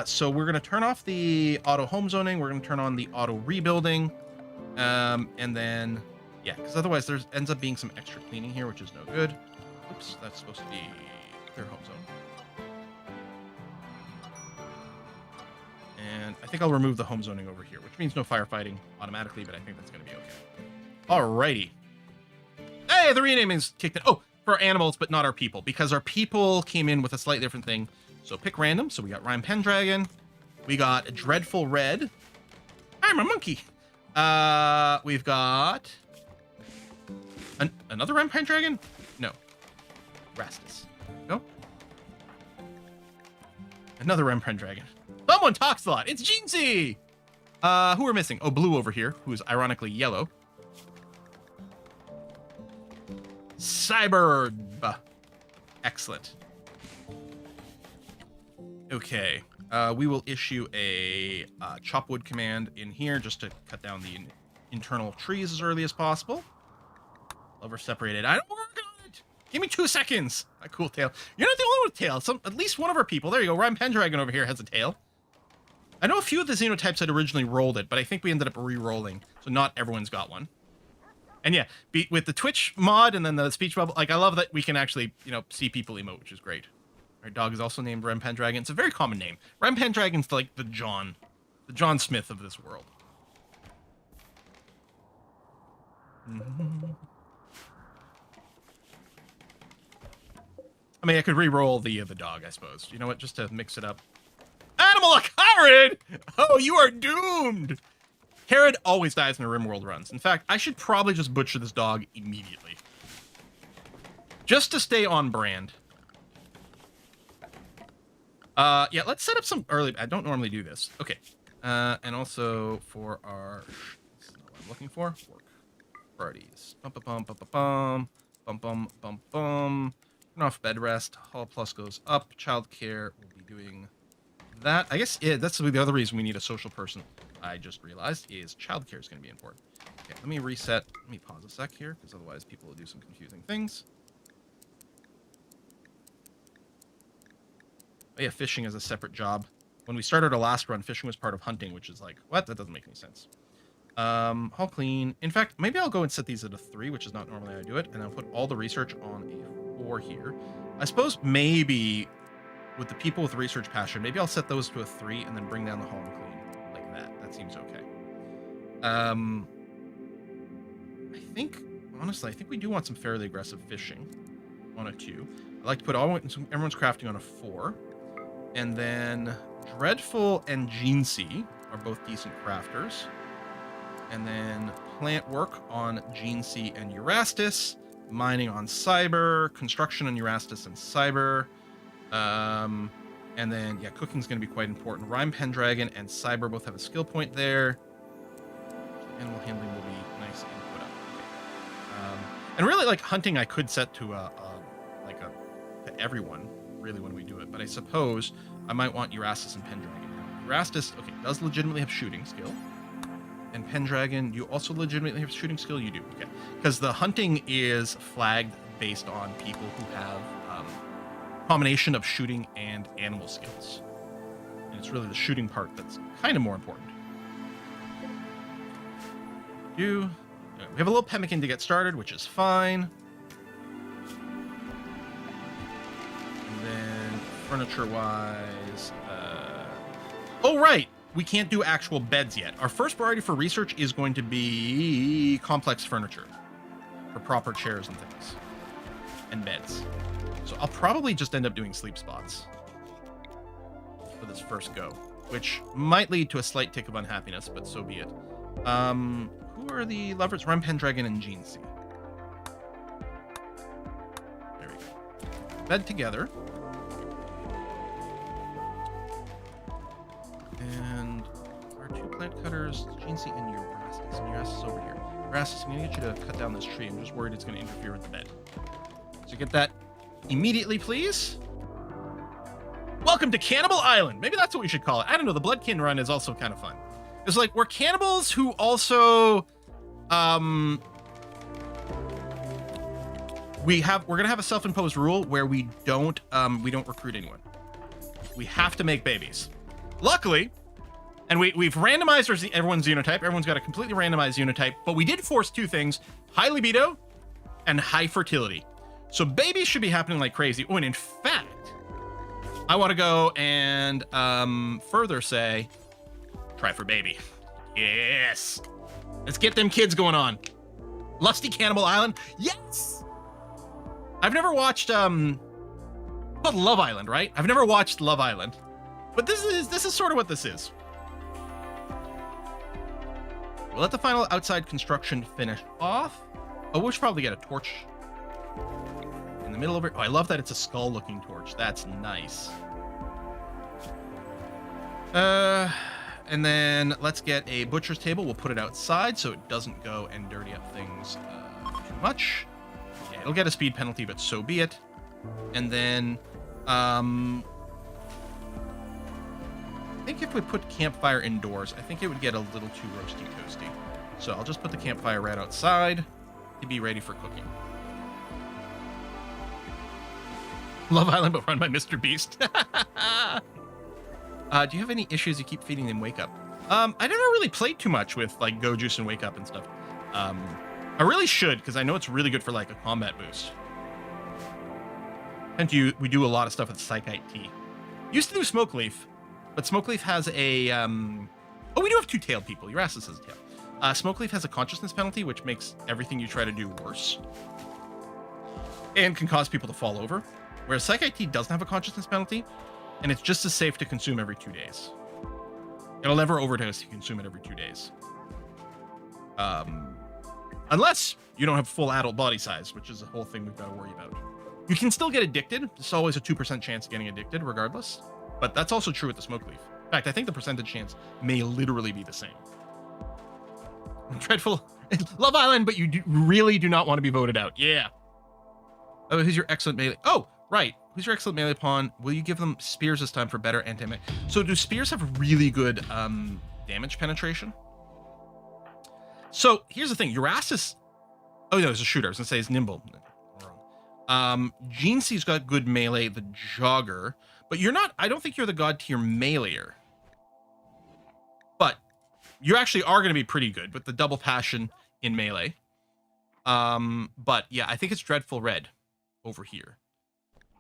So we're going to turn off the auto home zoning. We're going to turn on the auto rebuilding. And then, yeah, because otherwise there ends up being some extra cleaning here, which is no good. Oops, that's supposed to be clear home zone. And I think I'll remove the home zoning over here, which means no firefighting automatically, but I think that's going to be okay. Alrighty. Hey, the renaming's kicked in. Oh, for our animals, but not our people, because our people came in with a slightly different thing. So pick random. So we got Rhyme Pendragon. We got Dreadful Red. I'm a monkey. We've got another Rhyme Pendragon? No. Rastus. No? Another Rhyme Pendragon. Someone talks a lot. It's Jeansy! Who are missing? Oh, Blue over here, who is ironically yellow. Cyberb. Excellent. Okay. We will issue a chop wood command in here just to cut down the internal trees as early as possible. Lover separated. I don't work on it. Give me 2 seconds. A cool tail. You're not the only one with tail. At least one of our people. There you go. Rhyme Pendragon over here has a tail. I know a few of the xenotypes had originally rolled it, but I think we ended up re-rolling, so not everyone's got one. And yeah, with the Twitch mod and then the speech bubble, like I love that we can actually, see people emote, which is great. Our dog is also named Rhyme Pendragon. It's a very common name. Rhyme Pendragon's like the John Smith of this world. I mean, I could re-roll the dog, I suppose. You know what? Just to mix it up. Animal Herod! Oh, you are doomed! Herod always dies in the RimWorld runs. In fact, I should probably just butcher this dog immediately. Just to stay on brand. Yeah, let's set up some early... I don't normally do this. Okay. And also for our... This is not what I'm looking for. Work. Parties. Bum-bum-bum-bum-bum. Bum-bum-bum-bum. Turn off bed rest. Hall plus goes up. Childcare will be doing... that. I guess that's the other reason we need a social person. I just realized is childcare is going to be important. Okay, let me reset. Let me pause a sec here because otherwise people will do some confusing things. Oh yeah, fishing is a separate job. When we started our last run, fishing was part of hunting, which is like, what? That doesn't make any sense. All clean. In fact, maybe I'll go and set these at a 3, which is not normally how I do it, and I'll put all the research on a 4 here. I suppose maybe with the people with research passion, maybe I'll set those to a 3 and then bring down the home clean like that. That seems okay. I think, honestly, I think we do want some fairly aggressive fishing on a 2. I like to put everyone's crafting on a 4. And then Dreadful and Jeansy are both decent crafters. And then plant work on Jeansy and Eurastis. Mining on Cyber. Construction on Eurastis and Cyber. And then, yeah, cooking's going to be quite important. Rhyme Pendragon and Cyber both have a skill point there. Animal handling will be nice and put up. Okay. And really, like, hunting I could set to to everyone, really, when we do it. But I suppose I might want Eurastis and Pendragon now. Eurastis, okay, does legitimately have shooting skill. And Pendragon, you also legitimately have shooting skill? You do, okay. Because the hunting is flagged based on people who have combination of shooting and animal skills. And it's really the shooting part that's kind of more important. We have a little pemmican to get started, which is fine. And then furniture-wise... Oh, right! We can't do actual beds yet. Our first priority for research is going to be complex furniture. For proper chairs and things. And beds. So I'll probably just end up doing sleep spots for this first go, which might lead to a slight tick of unhappiness, but so be it. Who are the lovers? Rhyme Pendragon and Jeansy. There we go. Bed together. And our two plant cutters, Jeansy and Eurastis. And Eurastis over here. Eurastis, I'm going to get you to cut down this tree. I'm just worried it's going to interfere with the bed. So get that immediately, please. Welcome to Cannibal Island. Maybe that's what we should call it. I don't know. The Bloodkin run is also kind of fun. It's like we're cannibals who also, we're gonna have a self-imposed rule where we don't recruit anyone. We have to make babies. Luckily, and we've randomized everyone's xenotype. Everyone's got a completely randomized xenotype, but we did force two things: high libido and high fertility. So babies should be happening like crazy. Oh, and in fact, I want to go and further say, try for baby. Yes. Let's get them kids going on. Lusty Cannibal Island. Yes. I've never watched called Love Island, right? I've never watched Love Island, but this is sort of what this is. We'll let the final outside construction finish off. Oh, we should probably get a torch in the middle of it. Oh, I love that it's a skull-looking torch. That's nice. And then let's get a butcher's table. We'll put it outside so it doesn't go and dirty up things too much. Yeah, it'll get a speed penalty, but so be it. And then, I think if we put campfire indoors, I think it would get a little too roasty toasty. So I'll just put the campfire right outside to be ready for cooking. Love Island, but run by Mr. Beast. Do you have any issues you keep feeding them Wake Up? I never really played too much with like Go Juice and Wake Up and stuff. I really should, because I know it's really good for like a combat boost. And we do a lot of stuff with Psychite Tea. Used to do Smoke Leaf, but Smoke Leaf has a oh, we do have two-tailed people. Eurastis has a tail. Smoke Leaf has a consciousness penalty, which makes everything you try to do worse. And can cause people to fall over. Whereas Psychite Tea doesn't have a consciousness penalty, and it's just as safe to consume every 2 days. It'll never overdose if you consume it every 2 days. Unless you don't have full adult body size, which is a whole thing we've got to worry about. You can still get addicted. There's always a 2% chance of getting addicted regardless. But that's also true with the Smoke Leaf. In fact, I think the percentage chance may literally be the same. Dreadful. Love Island, but you really do not want to be voted out. Yeah. Oh, who's your excellent melee? Oh, right. Who's your excellent melee pawn? Will you give them spears this time for better anti-melee? So do spears have really good damage penetration? So here's the thing. Eurastis... Oh, no, it's a shooter. I was going to say it's nimble. Wrong. Jeansy's got good melee, the jogger. But you're not... I don't think you're the god tier meleeer. But you actually are going to be pretty good with the double passion in melee. But yeah, I think it's Dreadful Red over here.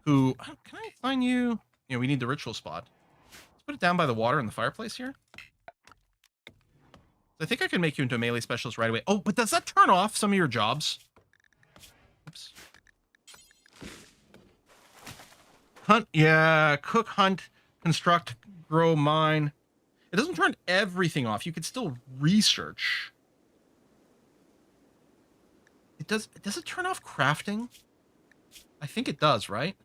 Who... Can I find you? You know, we need the ritual spot. Let's put it down by the water in the fireplace here. I think I can make you into a melee specialist right away. Oh, but does that turn off some of your jobs? Oops. Hunt, yeah, cook, hunt, construct, grow, mine. It doesn't turn everything off. You could still research. It does. Does it turn off crafting? I think it does, right?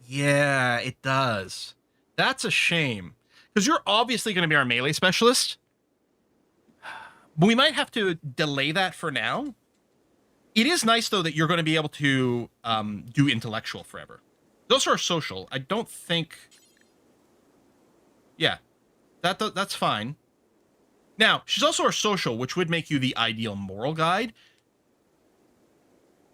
Yeah, it does. That's a shame. Because you're obviously going to be our melee specialist. But we might have to delay that for now. It is nice, though, that you're going to be able to do intellectual forever. Those are social. I don't think... Yeah, that's fine. Now, she's also our social, which would make you the ideal moral guide.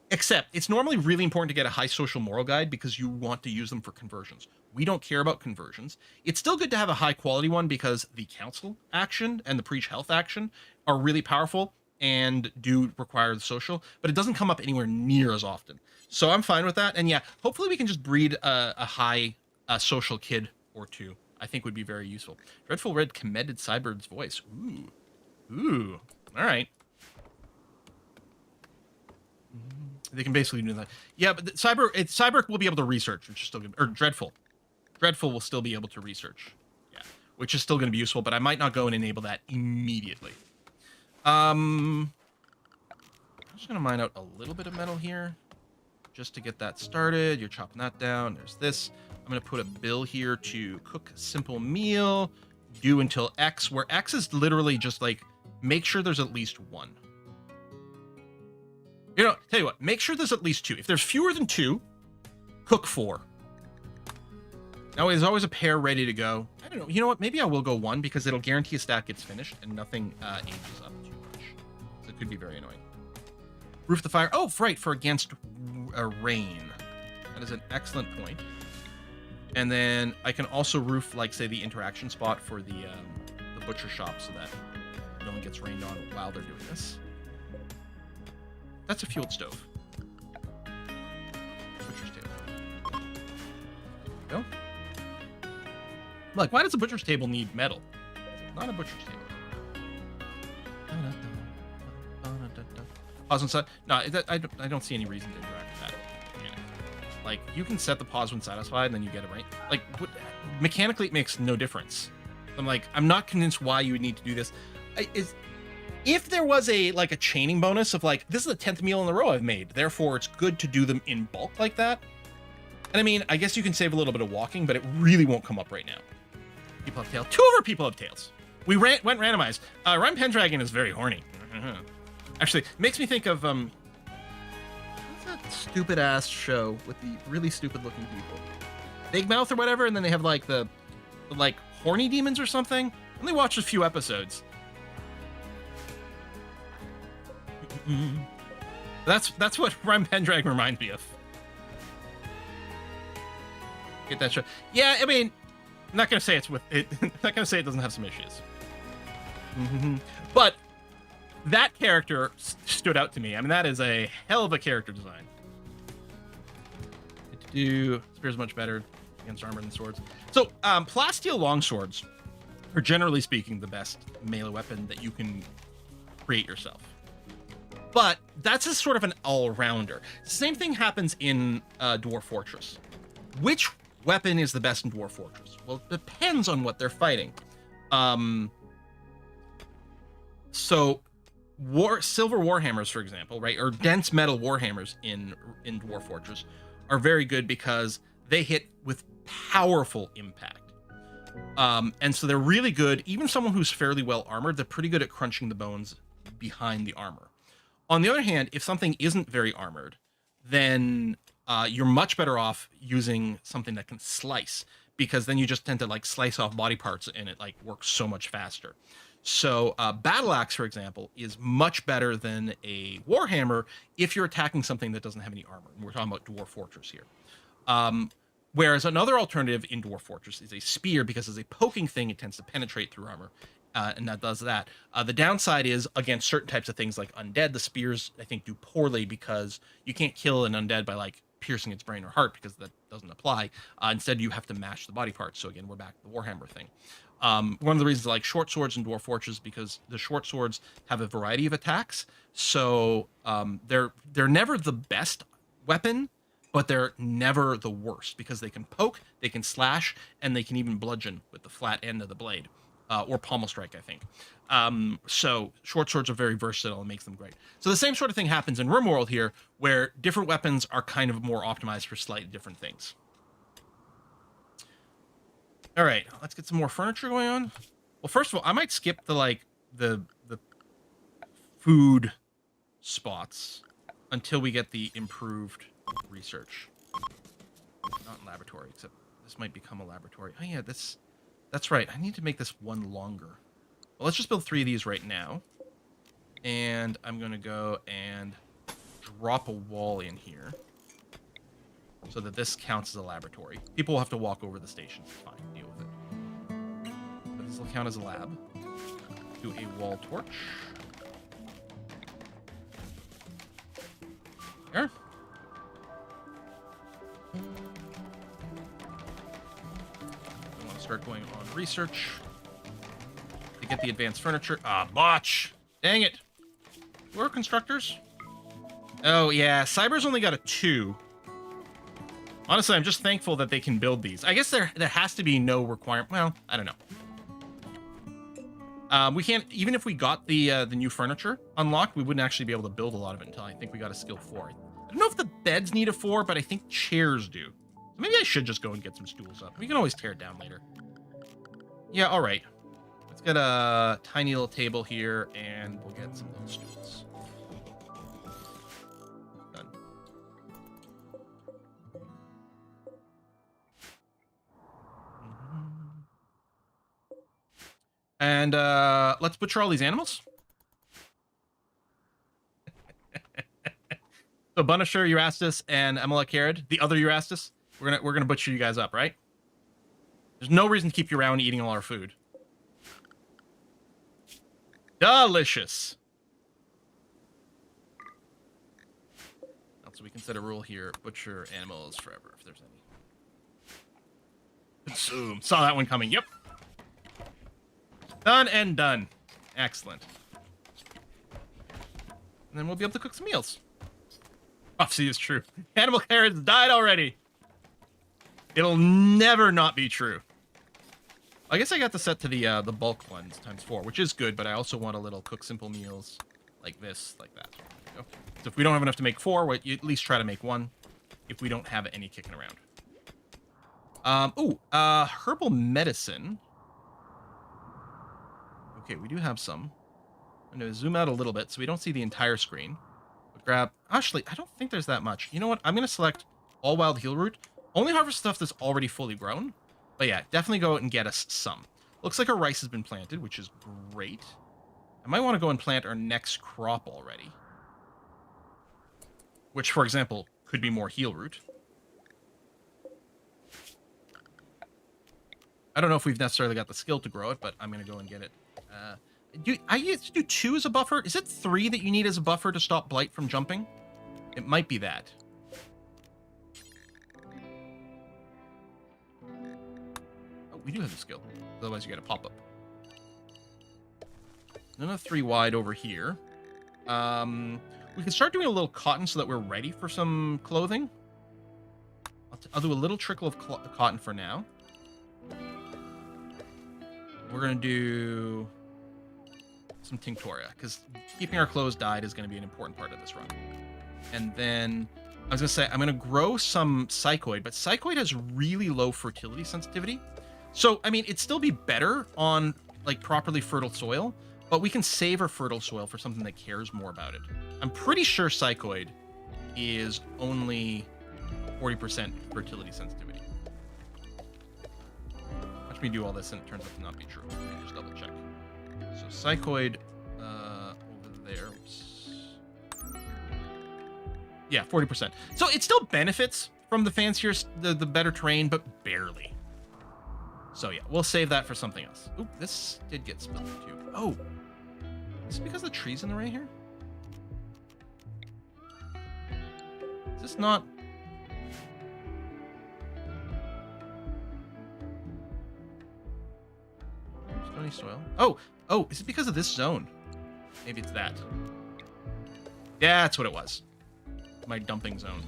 Except, it's normally really important to get a high social moral guide because you want to use them for conversions. We don't care about conversions. It's still good to have a high quality one because the council action and the preach health action are really powerful and do require the social, but it doesn't come up anywhere near as often. So I'm fine with that. And yeah, hopefully we can just breed a high social kid or two. I think would be very useful. Dreadful Red commended Cybird's voice. Ooh. Ooh. All right. They can basically do that. Yeah, but Cyber will be able to research, which is still good. Or Dreadful. Dreadful will still be able to research. Yeah, which is still going to be useful, but I might not go and enable that immediately. I'm just going to mine out a little bit of metal here just to get that started. You're chopping that down. There's this. I'm going to put a bill here to cook a simple meal, do until X, where X is literally just like, make sure there's at least one. You know, tell you what, make sure there's at least two. If there's fewer than two, cook 4. Now, there's always a pair ready to go. I don't know. You know what? Maybe I will go 1 because it'll guarantee a stack gets finished and nothing ages up too much. So it could be very annoying. Roof the fire. Oh, right, for against rain. That is an excellent point. And then I can also roof, like, say, the interaction spot for the butcher shop so that no one gets rained on while they're doing this. That's a fueled stove. Butcher's table. No? Like, why does a butcher's table need metal? Not a butcher's table. Pause when no, I don't see any reason to interact with that. Like, you can set the pause when satisfied, and then you get it right. Like, mechanically, it makes no difference. I'm like, I'm not convinced why you would need to do this. If there was a chaining bonus of like, this is the 10th meal in a row I've made, therefore it's good to do them in bulk like that. And I mean, I guess you can save a little bit of walking, but it really won't come up right now. People have tails. 2 of our people have tails. We went randomized. Rhyme Pendragon is very horny. Actually, makes me think of what's that stupid ass show with the really stupid looking people? Big Mouth or whatever, and then they have like the horny demons or something. I only watched a few episodes. That's what Rhyme Pendragon reminds me of. Get that show. Yeah, I mean, I'm not gonna say it's with it. I'm not gonna say it doesn't have some issues. But that character stood out to me. I mean, that is a hell of a character design. Spears much better against armor than swords. So, plasteel longswords are generally speaking the best melee weapon that you can create yourself. But that's a sort of an all-rounder. Same thing happens in Dwarf Fortress. Which weapon is the best in Dwarf Fortress? Well, it depends on what they're fighting. So, silver warhammers, for example, right, or dense metal warhammers in Dwarf Fortress are very good because they hit with powerful impact. And so they're really good. Even someone who's fairly well armored, they're pretty good at crunching the bones behind the armor. On the other hand, if something isn't very armored, then you're much better off using something that can slice, because then you just tend to slice off body parts and it works so much faster. So Battle Axe, for example, is much better than a Warhammer if you're attacking something that doesn't have any armor. And we're talking about Dwarf Fortress here. Whereas another alternative in Dwarf Fortress is a spear, because as a poking thing, it tends to penetrate through armor. And that does that. The downside is, against certain types of things like undead, the spears, I think, do poorly because you can't kill an undead by piercing its brain or heart, because that doesn't apply. Instead, you have to mash the body parts. So again, we're back to the Warhammer thing. One of the reasons I like short swords in Dwarf Fortress, because the short swords have a variety of attacks. So they're never the best weapon, but they're never the worst because they can poke, they can slash, and they can even bludgeon with the flat end of the blade, or pommel strike, I think. So short swords are very versatile and makes them great. So the same sort of thing happens in RimWorld here, where different weapons are kind of more optimized for slightly different things. All right, let's get some more furniture going on. Well, first of all, I might skip the food spots until we get the improved research. Not laboratory, except this might become a laboratory. Oh yeah, that's right. I need to make this one longer. Well, let's just build 3 of these right now. And I'm going to go and drop a wall in here so that this counts as a laboratory. People will have to walk over the station. It's fine. Deal with it. But this will count as a lab. Do a wall torch. There. I want to start going on research to get the advanced furniture. Ah, botch! Dang it! Who are constructors? Oh, yeah. Cyber's only got a 2. Honestly, I'm just thankful that they can build these. I guess there has to be no requirement. Well, I don't know. We can't, even if we got the new furniture unlocked, we wouldn't actually be able to build a lot of it until I think we got a skill 4. I don't know if the beds need a 4, but I think chairs do. So maybe I should just go and get some stools up. We can always tear it down later. Yeah, all right. Let's get a tiny little table here, and we'll get some little stools. Done. And let's butcher all these animals. So Bunisher, Eurastus, and Amalek Herod, the other Eurastus, we're gonna butcher you guys up, right? There's no reason to keep you around eating all our food. Delicious. Also, we can set a rule here: butcher animals forever, if there's any. Consume. Saw that one coming. Yep. Done and done. Excellent. And then we'll be able to cook some meals. Prophecy is true. Animal carrots died already. It'll never not be true. I guess I got the set to the bulk ones ×4, which is good, but I also want a little cook simple meals like this, like that. There we go. So if we don't have enough to make 4, you at least try to make 1 if we don't have any kicking around. Herbal medicine. Okay, we do have some. I'm going to zoom out a little bit so we don't see the entire screen. But grab... Actually, I don't think there's that much. You know what? I'm going to select all wild heal root. Only harvest stuff that's already fully grown. But yeah, definitely go out and get us some. Looks like our rice has been planted, which is great. I might want to go and plant our next crop already. Which, for example, could be more heal root. I don't know if we've necessarily got the skill to grow it, but I'm going to go and get it. I used to do 2 as a buffer. Is it 3 that you need as a buffer to stop blight from jumping? It might be that. Oh, we do have the skill. Otherwise, you get a pop-up. Another 3 wide over here. We can start doing a little cotton so that we're ready for some clothing. I'll do a little trickle of cotton for now. We're going to do some Tinctoria, because keeping our clothes dyed is going to be an important part of this run. And then, I was going to say, I'm going to grow some Psychoid, but Psychoid has really low fertility sensitivity. So, I mean, it'd still be better on, like, properly fertile soil, but we can save our fertile soil for something that cares more about it. I'm pretty sure Psychoid is only 40% fertility sensitivity. Watch me do all this and it turns out to not be true. Let me just double check. So Psychoid over there. Oops. Yeah, 40%. So it still benefits from the fancier, the better terrain, but barely. So yeah, we'll save that for something else. Oop, this did get spilled too. Oh, is it because the tree's in the right here? Is this not? Stony soil. Oh, is it because of this zone? Maybe it's that. Yeah, that's what it was. My dumping zone.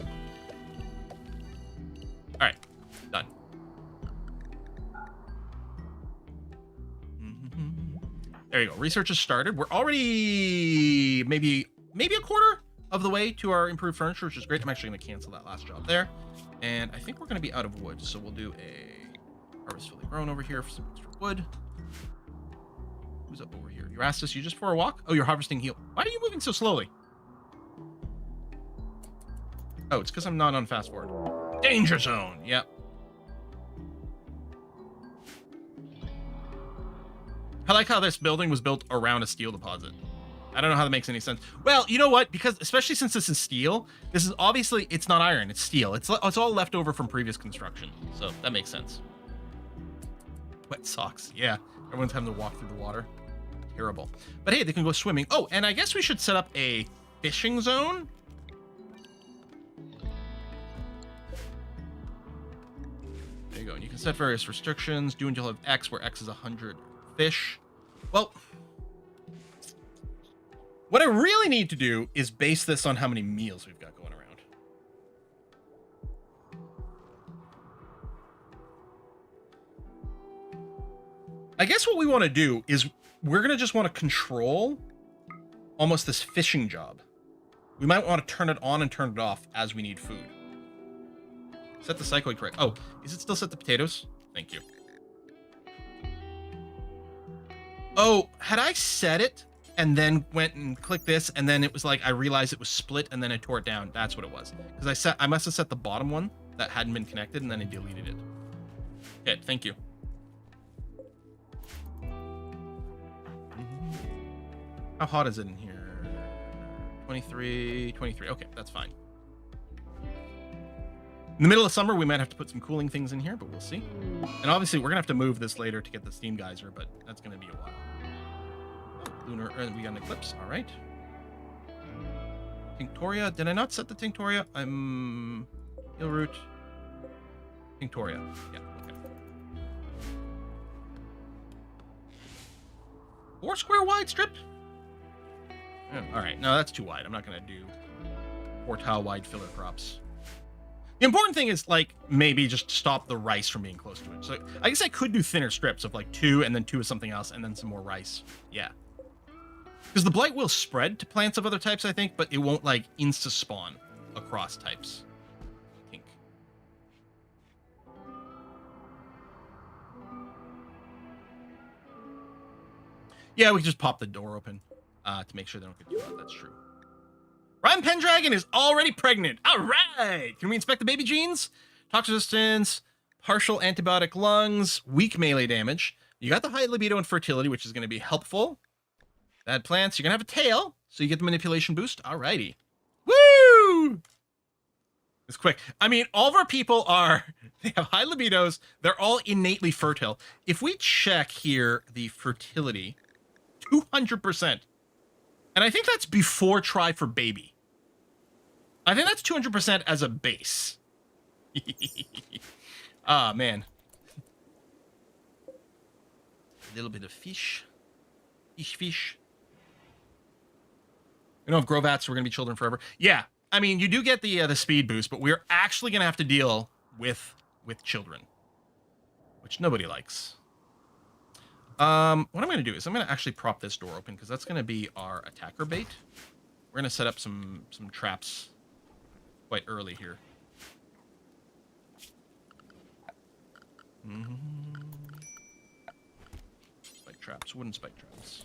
All right, done. There you go. Research has started. We're already maybe a quarter of the way to our improved furniture, which is great. I'm actually going to cancel that last job there. And I think we're going to be out of wood, so we'll do a harvest fully grown over here for some extra wood. Who's up over here? You asked us, you just for a walk? Oh, you're harvesting heal. Why are you moving so slowly? Oh, it's because I'm not on fast forward. Danger zone. Yep. I like how this building was built around a steel deposit. I don't know how that makes any sense. Well, you know what? Because especially since this is steel, this is obviously, it's not iron, it's steel. It's all left over from previous construction. So that makes sense. Wet socks. Yeah. Everyone's having to walk through the water. Terrible. But hey, they can go swimming. Oh, and I guess we should set up a fishing zone. There you go. And you can set various restrictions. Do until you have X, where X is 100 fish. Well, what I really need to do is base this on how many meals we've got going around. I guess what we want to do is we're going to just want to control almost this fishing job. We might want to turn it on and turn it off as we need food. Set the cycloid correct. Oh, is it still set to potatoes? Thank you. Oh, had I set it and then went and clicked this and then it was like I realized it was split and then I tore it down. That's what it was. Because I must have set the bottom one that hadn't been connected and then I deleted it. Okay, thank you. How hot is it in here? 23. Okay, that's fine. In the middle of summer, we might have to put some cooling things in here, but we'll see. And obviously, we're going to have to move this later to get the steam geyser, but that's going to be a while. Oh, lunar, we got an eclipse. All right. Tinctoria. Did I not set the Tinctoria? Heal root. Tinctoria. Yeah, okay. 4 square wide strip? Oh, all right. No, that's too wide. I'm not going to do 4 tile wide filler crops. The important thing is, like, maybe just stop the rice from being close to it. So I guess I could do thinner strips of, like, 2 and then 2 of something else and then some more rice. Yeah. Because the blight will spread to plants of other types, I think, but it won't, like, insta-spawn across types. I think. Yeah, we can just pop the door open to make sure they don't get too hot. That's true. Rhyme Pendragon is already pregnant. All right. Can we inspect the baby genes? Toxic resistance, partial antibiotic lungs, weak melee damage. You got the high libido and fertility, which is going to be helpful. Bad plants. You're going to have a tail, so you get the manipulation boost. All righty. Woo! It's quick. I mean, all of our people they have high libidos. They're all innately fertile. If we check here the fertility, 200%. And I think that's before try for baby. I think that's 200% as a base. Ah, man. A little bit of fish. Fish. We don't have Grovats, so we're going to be children forever. Yeah, I mean, you do get the speed boost, but we're actually going to have to deal with children. Which nobody likes. What I'm going to do is I'm going to actually prop this door open because that's going to be our attacker bait. We're going to set up some traps quite early here. Spike traps, wooden spike traps.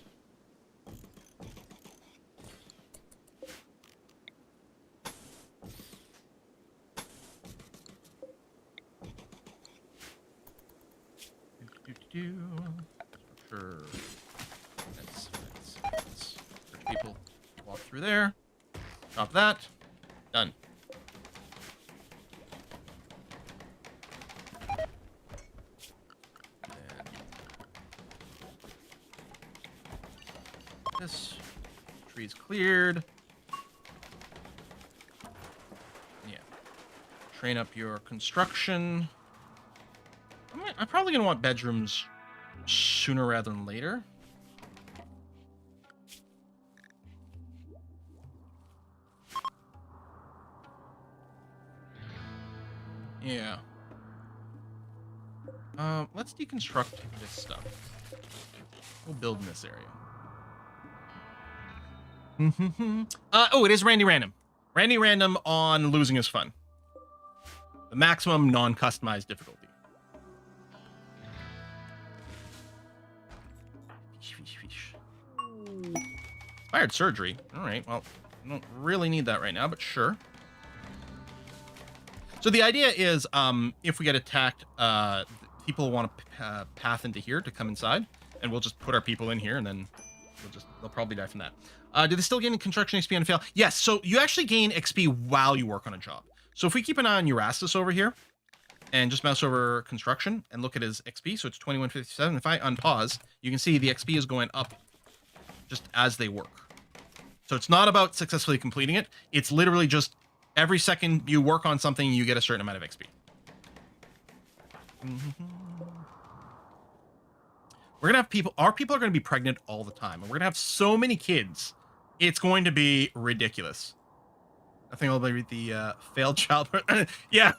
Sure. That's people walk through there. Drop that. Done. And this tree's cleared. Yeah. Train up your construction. I'm probably gonna want bedrooms sooner rather than later. Yeah. Let's deconstruct this stuff. We'll build in this area. Oh, it is Randy Random. Randy Random on Losing is Fun. The maximum non-customized difficulty. Inspired surgery. All right, well, I don't really need that right now, but sure. So the idea is, if we get attacked, people want to path into here to come inside, and we'll just put our people in here, and then they'll probably die from that. Do they still gain construction XP on fail? Yes. So you actually gain XP while you work on a job. So if we keep an eye on Erastus over here, and just mouse over construction and look at his XP, so it's 2157. If I unpause, you can see the XP is going up just as they work. So it's not about successfully completing it. It's literally just every second you work on something, you get a certain amount of XP. We're gonna have people. Our people are gonna be pregnant all the time, and we're gonna have so many kids. It's going to be ridiculous. I think I'll read the failed childbirth. Yeah,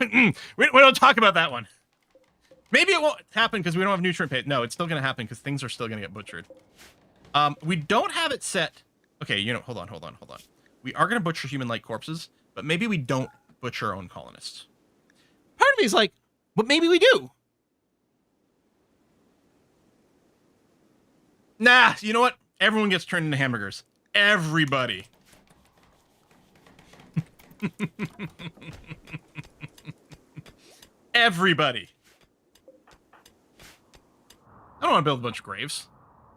we don't talk about that one. Maybe it won't happen because we don't have nutrient pay. No, it's still gonna happen because things are still gonna get butchered. We don't have it set. Okay, hold on. We are gonna butcher human-like corpses, but maybe we don't butcher our own colonists. Part of me is like, but maybe we do. Nah, you know what? Everyone gets turned into hamburgers. Everybody. Everybody. I don't want to build a bunch of graves.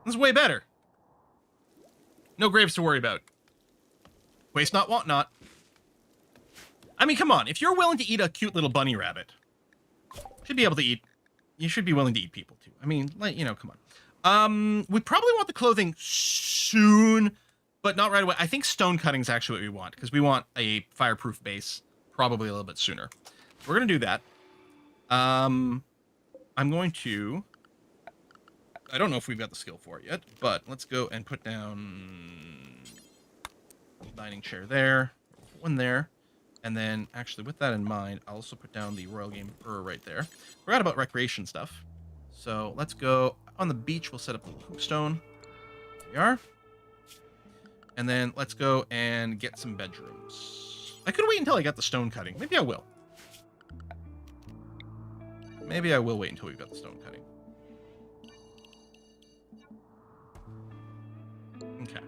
This is way better. No graves to worry about. Waste not, want not. I mean, come on. If you're willing to eat a cute little bunny rabbit, you should be able to eat. You should be willing to eat people too. I mean, come on. We probably want the clothing soon, but not right away. I think stone cutting is actually what we want because we want a fireproof base probably a little bit sooner. We're gonna do that. I'm going to. I don't know if we've got the skill for it yet, but let's go and put down dining chair there, one there, and then actually with that in mind, I'll also put down the Royal Game right there. Forgot about recreation stuff, so let's go on the beach. We'll set up the hoopstone. There we are, and then let's go and get some bedrooms. I could wait until I got the stone cutting. Maybe I will. Maybe I will wait until we've got the stone cutting. Okay.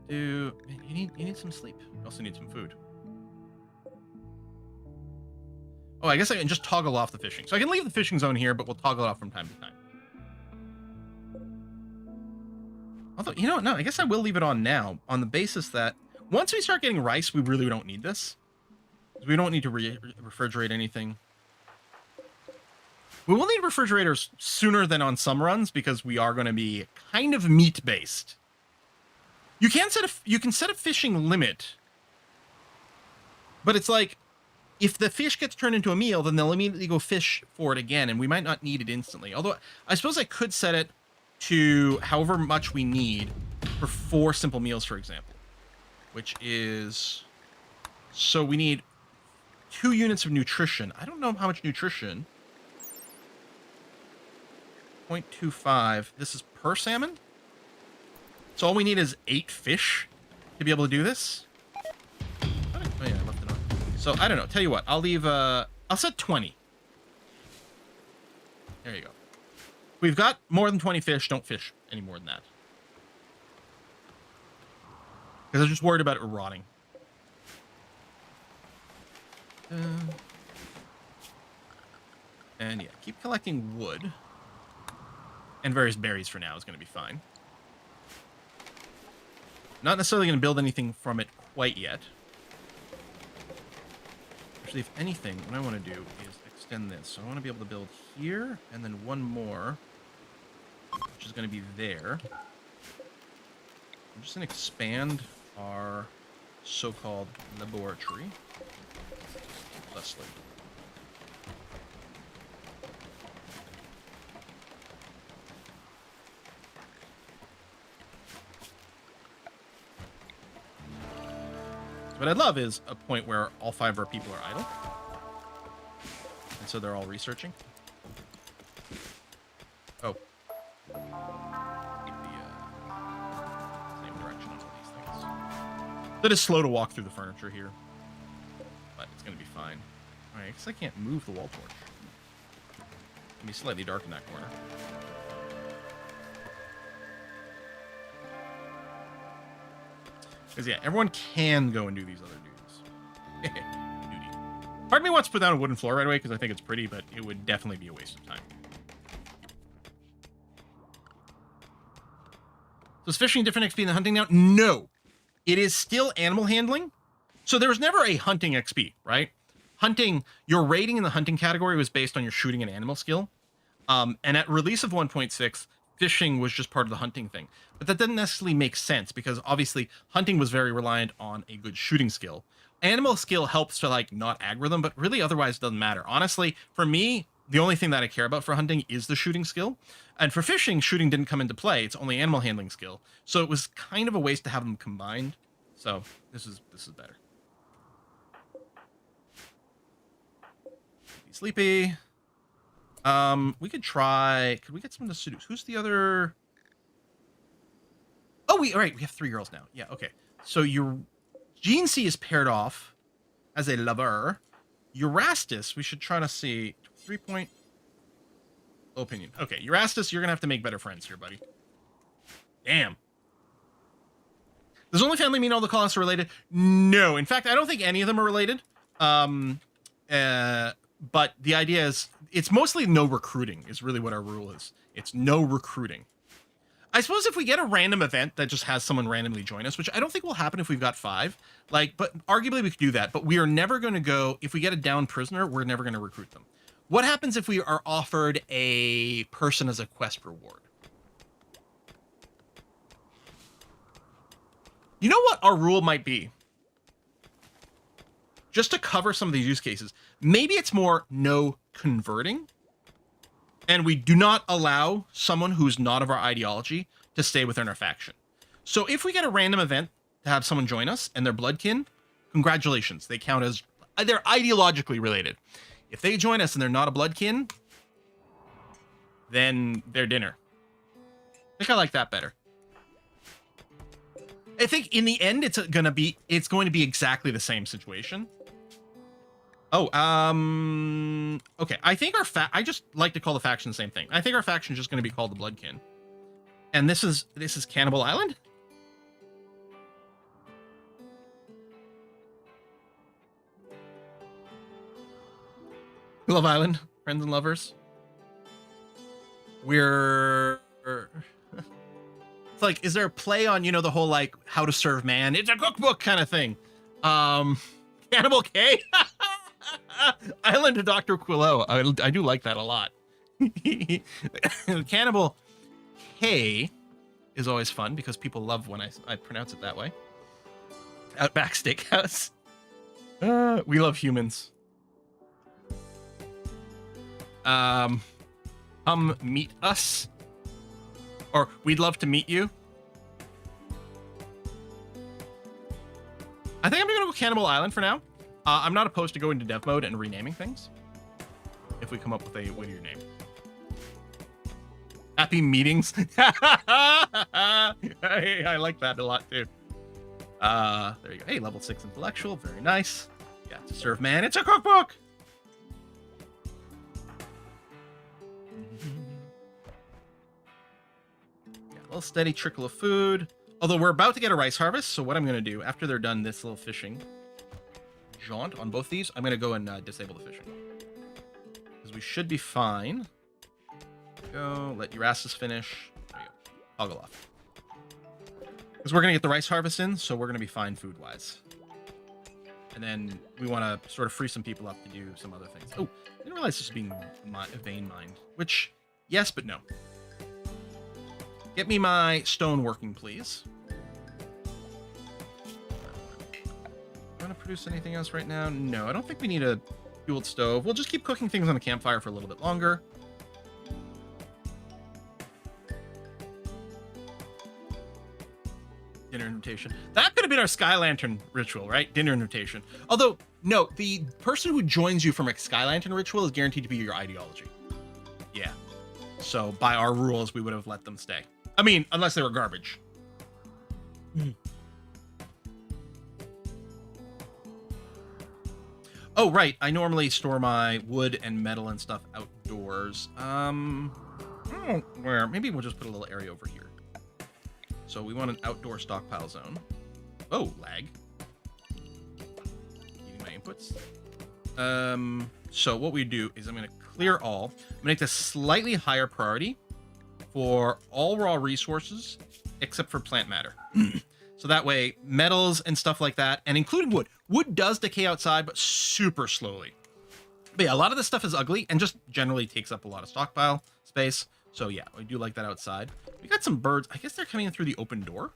You need some sleep. You also need some food. Oh, I guess I can just toggle off the fishing. So I can leave the fishing zone here, but we'll toggle it off from time to time. Although, no, I guess I will leave it on now on the basis that once we start getting rice, we really don't need this. We don't need to refrigerate anything. We will need refrigerators sooner than on some runs because we are going to be kind of meat based. You can set a fishing limit, but it's like if the fish gets turned into a meal, then they'll immediately go fish for it again, and we might not need it instantly. Although I suppose I could set it to however much we need for 4 simple meals, for example, which is so we need 2 units of nutrition. I don't know how much nutrition. 0.25. This is per salmon. So all we need is 8 fish to be able to do this. Oh yeah, I left it on. So I don't know. Tell you what, I'll leave. I'll set 20. There you go. If we've got more than 20 fish, don't fish any more than that. Because I'm just worried about it rotting. And yeah, keep collecting wood. And various berries for now is going to be fine. Not necessarily going to build anything from it quite yet. Actually, if anything, what I want to do is extend this. So I want to be able to build here, and then one more, which is going to be there. I'm just going to expand our so-called laboratory. Thusly. What I'd love is a point where all 5 of our people are idle. And so they're all researching. Oh. Keep the same direction on all these things. That is slow to walk through the furniture here. But it's going to be fine. Alright, because I can't move the wall torch. It's going to be slightly dark in that corner. Because, yeah, everyone can go and do these other duties. Duty. Part of me wants to put down a wooden floor right away because I think it's pretty, but it would definitely be a waste of time. So is fishing different XP than hunting now? No. It is still animal handling. So there was never a hunting XP, right? Hunting, your rating in the hunting category was based on your shooting and animal skill. And at release of 1.6, fishing was just part of the hunting thing. But that doesn't necessarily make sense because obviously hunting was very reliant on a good shooting skill. Animal skill helps to like not aggro them, but really otherwise it doesn't matter. Honestly, for me, the only thing that I care about for hunting is the shooting skill. And for fishing, shooting didn't come into play. It's only animal handling skill. So it was kind of a waste to have them combined. So this is better. Sleepy. We could we get someone to seduce? Who's the other? Oh, all right, we have 3 girls now. Yeah, okay. So your Gene C is paired off as a lover. Eurastus, we should try to see 3-point opinion. Okay, Eurastus, you're gonna have to make better friends here, buddy. Damn. Does only family mean all the colonists are related? No, in fact, I don't think any of them are related. But the idea is it's mostly no recruiting is really what our rule is. It's no recruiting. I suppose if we get a random event that just has someone randomly join us, which I don't think will happen if we've got 5, but arguably we could do that. But we are never going to go, if we get a down prisoner, we're never going to recruit them. What happens if we are offered a person as a quest reward? You know what our rule might be? Just to cover some of these use cases, maybe it's more no converting. And we do not allow someone who's not of our ideology to stay within our faction. So if we get a random event to have someone join us and they're bloodkin, congratulations. They count as, they're ideologically related. If they join us and they're not a bloodkin, then they're dinner. I think I like that better. I think in the end, it's going to be exactly the same situation. Oh, okay. I think I just like to call the faction the same thing. I think our faction is just going to be called the Bloodkin. And this is Cannibal Island? Love Island, friends and lovers. It's like, is there a play on, the whole, like, how to serve man? It's a cookbook kind of thing. Cannibal K? Island of Dr. Quillo. I do like that a lot. Cannibal K is always fun because people love when I pronounce it that way. Outback Steakhouse. We love humans. Come meet us. Or we'd love to meet you. I think I'm gonna go Cannibal Island for now. I'm not opposed to going to dev mode and renaming things if we come up with a wittier name. Happy meetings. I like that a lot too. There you go. Hey, level 6 intellectual, very nice. Yeah, to serve man, it's a cookbook. Yeah, a little steady trickle of food. Although we're about to get a rice harvest, so what I'm going to do after they're done this little fishing jaunt on both these, I'm going to go and disable the fishing. Because we should be fine. Go, let Eurastus finish. There you go. Toggle off. Because we're going to get the rice harvest in, so we're going to be fine food-wise. And then we want to sort of free some people up to do some other things. Oh, I didn't realize this was being vein mined. Which, yes, but no. Get me my stone working, please. Want to produce anything else right now? No, I don't think we need a fueled stove. We'll just keep cooking things on the campfire for a little bit longer. Dinner invitation. That could have been our Sky Lantern ritual, right? Dinner invitation. Although, no, the person who joins you from a Sky Lantern ritual is guaranteed to be your ideology. Yeah. So by our rules, we would have let them stay. I mean, unless they were garbage. Oh, right. I normally store my wood and metal and stuff outdoors. Where? Maybe we'll just put a little area over here. So we want an outdoor stockpile zone. Oh, lag. Eating my inputs. So what we do is I'm going to clear all. I'm going to make this slightly higher priority for all raw resources except for plant matter. So that way, metals and stuff like that, and including wood. Wood does decay outside, but super slowly. But yeah, a lot of this stuff is ugly and just generally takes up a lot of stockpile space. So yeah, we do like that outside. We got some birds. I guess they're coming in through the open door.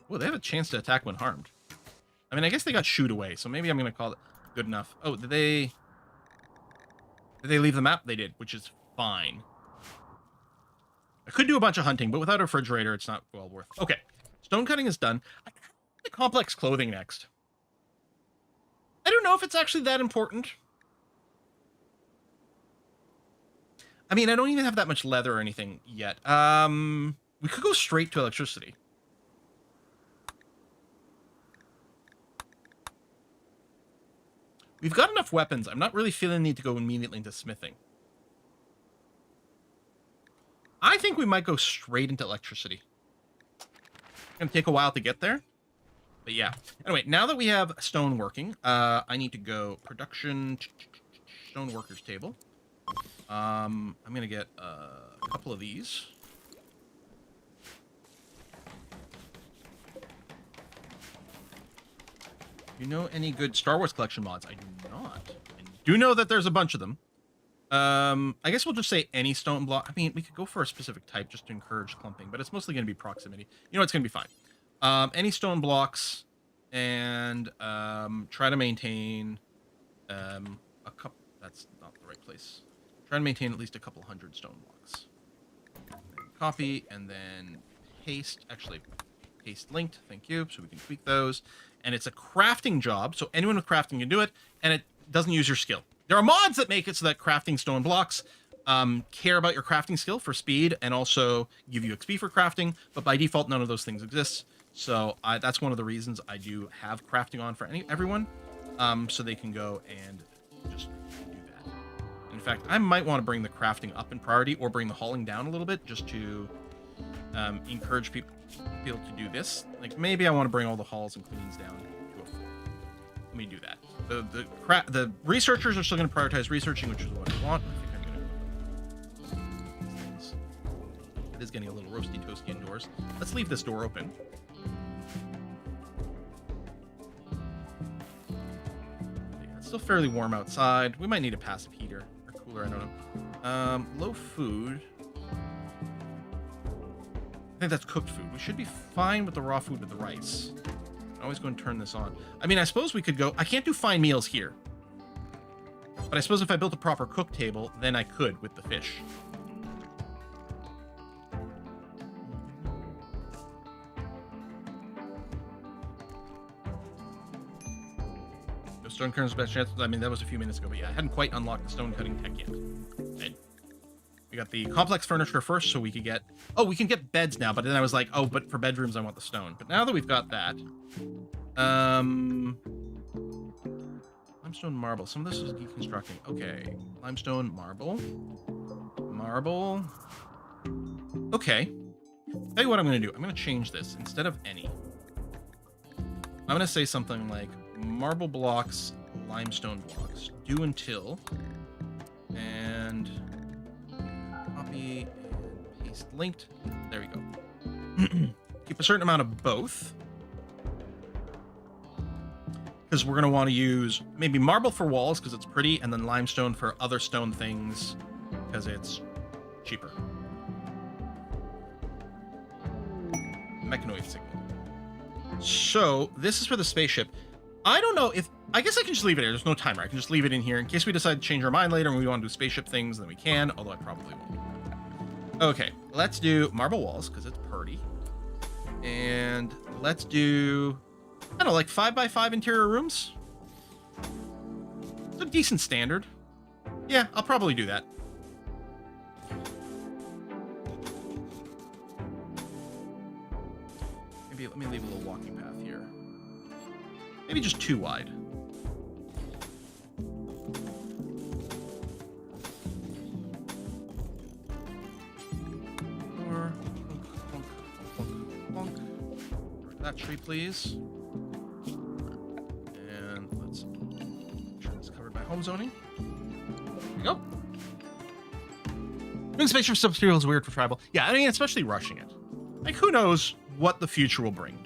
Well, they have a chance to attack when harmed. I mean, I guess they got shooed away, so maybe I'm going to call it good enough. Oh, did they leave the map? They did, which is fine. I could do a bunch of hunting, but without a refrigerator, it's not well worth. Okay, stone cutting is done. I kind of want the complex clothing next. I don't know if it's actually that important. I mean, I don't even have that much leather or anything yet. We could go straight to electricity. We've got enough weapons. I'm not really feeling the need to go immediately into smithing. I think we might go straight into electricity. It's going to take a while to get there. But yeah. Anyway, now that we have stone working, I need to go production stone workers table. I'm going to get a couple of these. You know any good Star Wars collection mods? I do not. I do know that there's a bunch of them. I guess we'll just say any stone block. I mean, we could go for a specific type just to encourage clumping, but it's mostly going to be proximity. You know, it's going to be fine. Any stone blocks, and try to maintain a couple. That's not the right place. Try to maintain at least a couple hundred stone blocks. Copy and then paste. Actually, paste linked. Thank you. So we can tweak those. And it's a crafting job, so anyone with crafting can do it, and it doesn't use your skill. There are mods that make it so that crafting stone blocks care about your crafting skill for speed and also give you XP for crafting, but by default, none of those things exist. So that's one of the reasons I do have crafting on for everyone, so they can go and just do that. In fact, I might want to bring the crafting up in priority or bring the hauling down a little bit just to encourage people to do this. Like maybe I want to bring all the hauls and cleans down to a 4. Let me do that. The researchers are still going to prioritize researching, which is what I want. I think I'm going to. It is getting a little roasty toasty indoors. Let's leave this door open. Yeah, it's still fairly warm outside. We might need a passive heater or cooler. I don't know. Low food. I think that's cooked food. We should be fine with the raw food with the rice. I'm always going to turn this on. I mean, I suppose we could go... I can't do fine meals here. But I suppose if I built a proper cook table, then I could with the fish. The stone cutting's best chance... I mean, that was a few minutes ago, but yeah, I hadn't quite unlocked the stone cutting tech yet. Okay. We got the complex furniture first, so we could get... Oh, we can get beds now, but then I was like, oh, but for bedrooms, I want the stone. But now that we've got that... Limestone marble. Some of this is deconstructing. Okay. Limestone marble. Marble. Okay. Tell you what I'm going to do. I'm going to change this. Instead of any, I'm going to say something like marble blocks, limestone blocks. Do until... And... Copy and paste linked. There we go. Keep a certain amount of both. Because we're going to want to use maybe marble for walls because it's pretty, and then limestone for other stone things because it's cheaper. Mechanoid signal. So this is for the spaceship. I don't know if I guess I can just leave it here. There's no timer. I can just leave it in here in case we decide to change our mind later and we want to do spaceship things, then we can, although I probably won't. Okay, let's do marble walls because it's pretty. And let's do, I don't know, like 5x5 interior rooms. It's a decent standard. Yeah, I'll probably do that. Maybe let me leave a little walking path here. Maybe just 2 wide. Or that tree, please. And let's make sure it's covered by home zoning. There we go. Doing spaceship submaterial is weird for tribal. Yeah, I mean, especially rushing it. Like, who knows what the future will bring.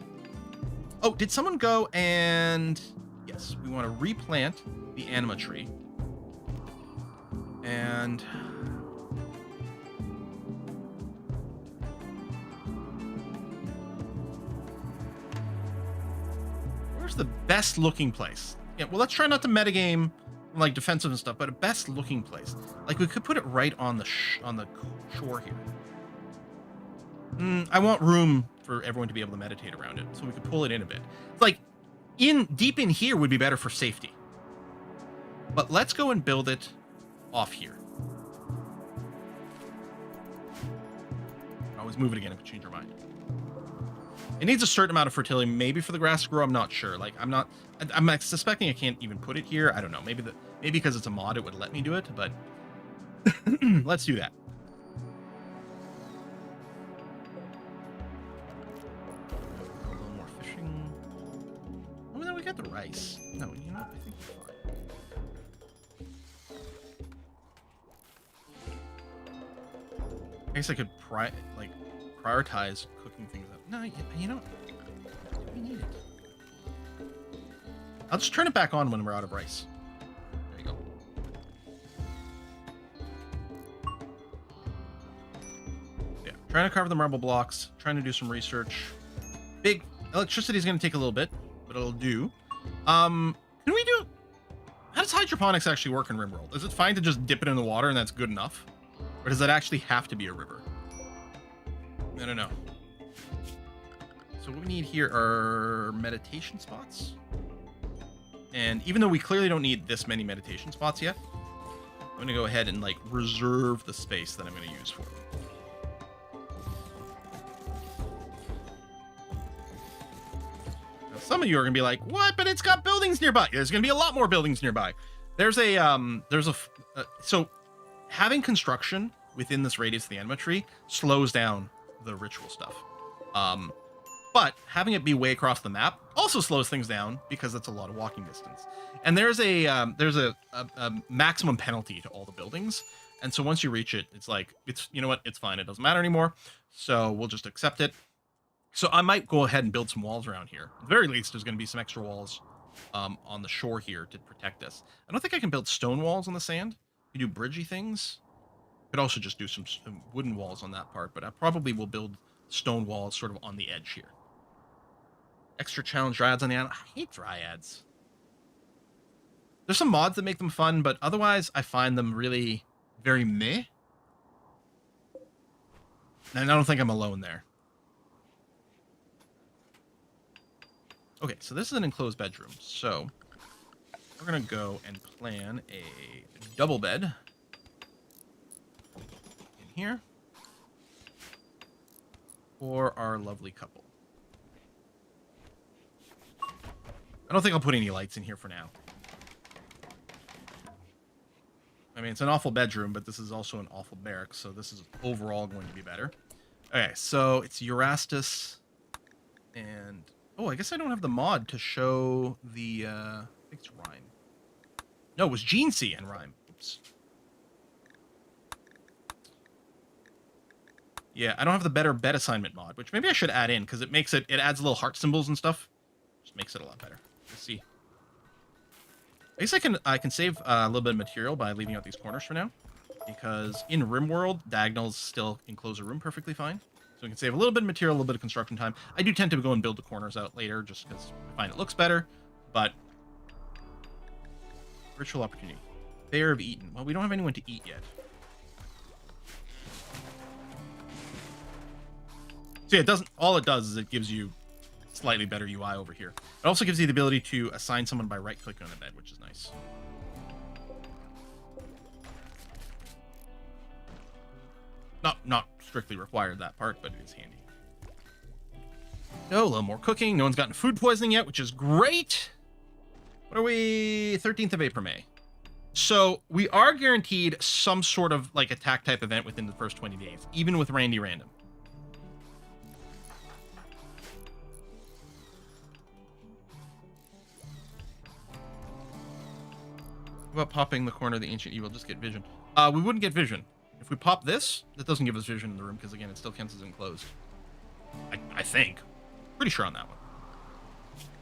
Oh, did someone go and... Yes, we want to replant the anima tree. And... where's the best looking place? Yeah, well, let's try not to metagame like defensive and stuff, but a best looking place. Like, we could put it right on the shore here. I want room for everyone to be able to meditate around it, so we could pull it in a bit. Like, deep in here would be better for safety. But let's go and build it off here. Always move it again if we change our mind. It needs a certain amount of fertility, maybe for the grass to grow. I'm not sure. Like, I'm suspecting I can't even put it here. I don't know. Maybe because it's a mod, it would let me do it, but let's do that. A little more fishing. Oh, no, we got the rice. No, you know what? I think we're fine. I guess I could prioritize cooking things up. No, you know, we need it. I'll just turn it back on when we're out of rice. There you go. Yeah, trying to carve the marble blocks, trying to do some research. Big electricity is going to take a little bit, but it'll do. Can we do... How does hydroponics actually work in RimWorld? Is it fine to just dip it in the water and that's good enough? Or does that actually have to be a river? I don't know. So what we need here are meditation spots. And even though we clearly don't need this many meditation spots yet, I'm going to go ahead and like reserve the space that I'm going to use for them. Now, some of you are going to be like, what? But it's got buildings nearby. There's going to be a lot more buildings nearby. So having construction within this radius of the anima tree slows down the ritual stuff. But having it be way across the map also slows things down because it's a lot of walking distance. And there's a maximum penalty to all the buildings. And so once you reach it, it's like, you know what? It's fine. It doesn't matter anymore. So we'll just accept it. So I might go ahead and build some walls around here. At the very least, there's going to be some extra walls on the shore here to protect us. I don't think I can build stone walls on the sand. You do bridgey things. Could also just do some wooden walls on that part, but I probably will build stone walls sort of on the edge here. Extra challenge dryads on the island. I hate dryads. There's some mods that make them fun, but otherwise I find them really very meh. And I don't think I'm alone there. Okay, so this is an enclosed bedroom. So we're going to go and plan a double bed in here for our lovely couple. I don't think I'll put any lights in here for now. I mean, it's an awful bedroom, but this is also an awful barracks, so this is overall going to be better. Okay, so it's Eurastus, and... oh, I guess I don't have the mod to show the... I think it's Rhyme. No, it was Gene C and Rhyme. Oops. Yeah, I don't have the better bed assignment mod, which maybe I should add in, because it makes it adds little heart symbols and stuff. Just makes it a lot better. Let's see. I guess I can save a little bit of material by leaving out these corners for now, because in RimWorld, diagonals still enclose a room perfectly fine. So we can save a little bit of material, a little bit of construction time. I do tend to go and build the corners out later, just because I find it looks better, but Ritual opportunity. Bear of Eaten. Well, we don't have anyone to eat yet. So yeah, it doesn't. All it does is it gives you slightly better UI over here. It also gives you the ability to assign someone by right-clicking on the bed, which is nice. Not strictly required, that part, but it is handy. Oh, a little more cooking. No one's gotten food poisoning yet, which is great. What are we? 13th of April, May. So we are guaranteed some sort of like attack type event within the first 20 days, even with Randy Random. What about popping the corner of the Ancient Evil? Just get vision. We wouldn't get vision. If we pop this, that doesn't give us vision in the room because, again, it still counts as enclosed. I think. Pretty sure on that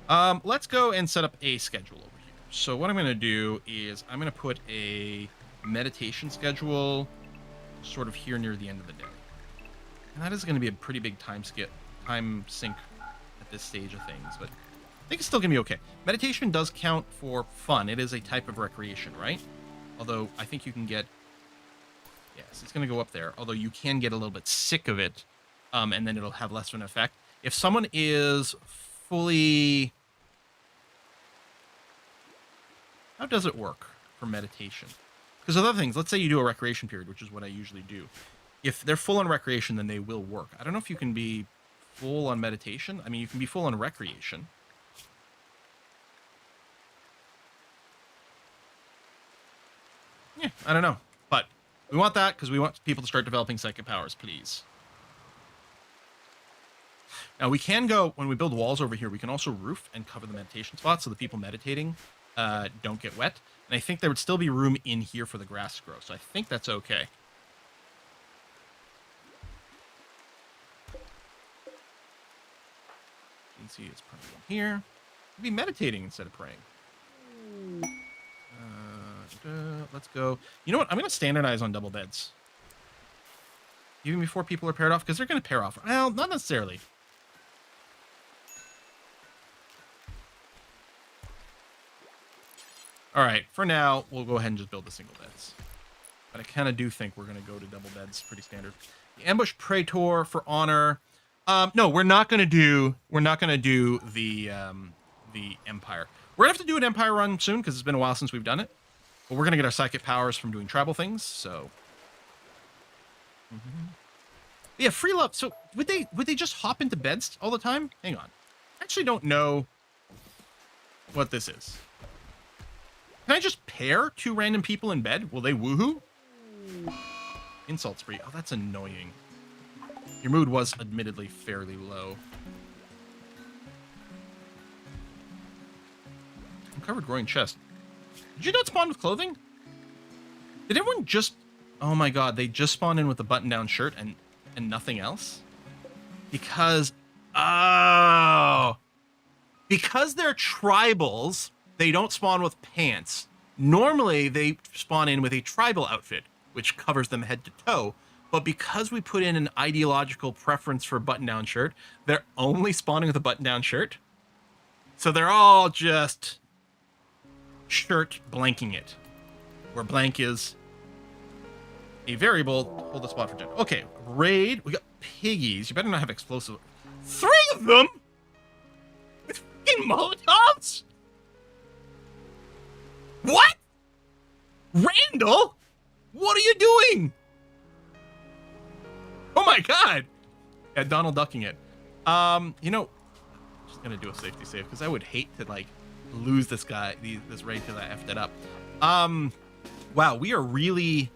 one. Let's go and set up a schedule over here. So what I'm going to do is I'm going to put a meditation schedule sort of here near the end of the day. And that is going to be a pretty big time sink at this stage of things, but I think it's still going to be okay. Meditation does count for fun. It is a type of recreation, right? Although I think you can get... Yes, it's going to go up there. Although you can get a little bit sick of it, and then it'll have less of an effect. If someone is fully... How does it work for meditation? Because other things, let's say you do a recreation period, which is what I usually do. If they're full on recreation, then they will work. I don't know if you can be full on meditation. I mean, you can be full on recreation. Yeah, I don't know. But we want that because we want people to start developing psychic powers, please. Now, we can go, when we build walls over here, we can also roof and cover the meditation spots so the people meditating don't get wet. And I think there would still be room in here for the grass to grow. So I think that's okay. You can see it's praying here. We'd be meditating instead of praying. Let's go. You know what? I'm going to standardize on double beds. Even before people are paired off, because they're going to pair off. Well, not necessarily. All right, for now, we'll go ahead and just build the single beds. But I kind of do think we're going to go to double beds, pretty standard. The Ambush Praetor for honor. No, we're not going to do the Empire. We're going to have to do an Empire run soon because it's been a while since we've done it. But we're going to get our psychic powers from doing tribal things, so. Yeah, free love. So would they just hop into beds all the time? Hang on. I actually don't know what this is. Can I just pair two random people in bed? Will they woohoo? Insult spree. Oh, that's annoying. Your mood was admittedly fairly low. Uncovered groin chest. Did you not spawn with clothing? Did everyone just... Oh my god, they just spawned in with a button-down shirt and nothing else? Because... Oh! Because they're tribals, they don't spawn with pants. Normally, they spawn in with a tribal outfit, which covers them head to toe. But because we put in an ideological preference for button-down shirt, they're only spawning with a button-down shirt. So they're all just... shirt blanking it, where blank is a variable. Hold the spot for gender. Okay, raid. We got piggies. You better not have explosive. 3 of them with fucking Molotovs. What? Randall, what are you doing? Oh my god. Yeah, Donald ducking it. You know, I'm just gonna do a safety save because I would hate to like lose this guy, this raid, because I effed it up. Wow, we are really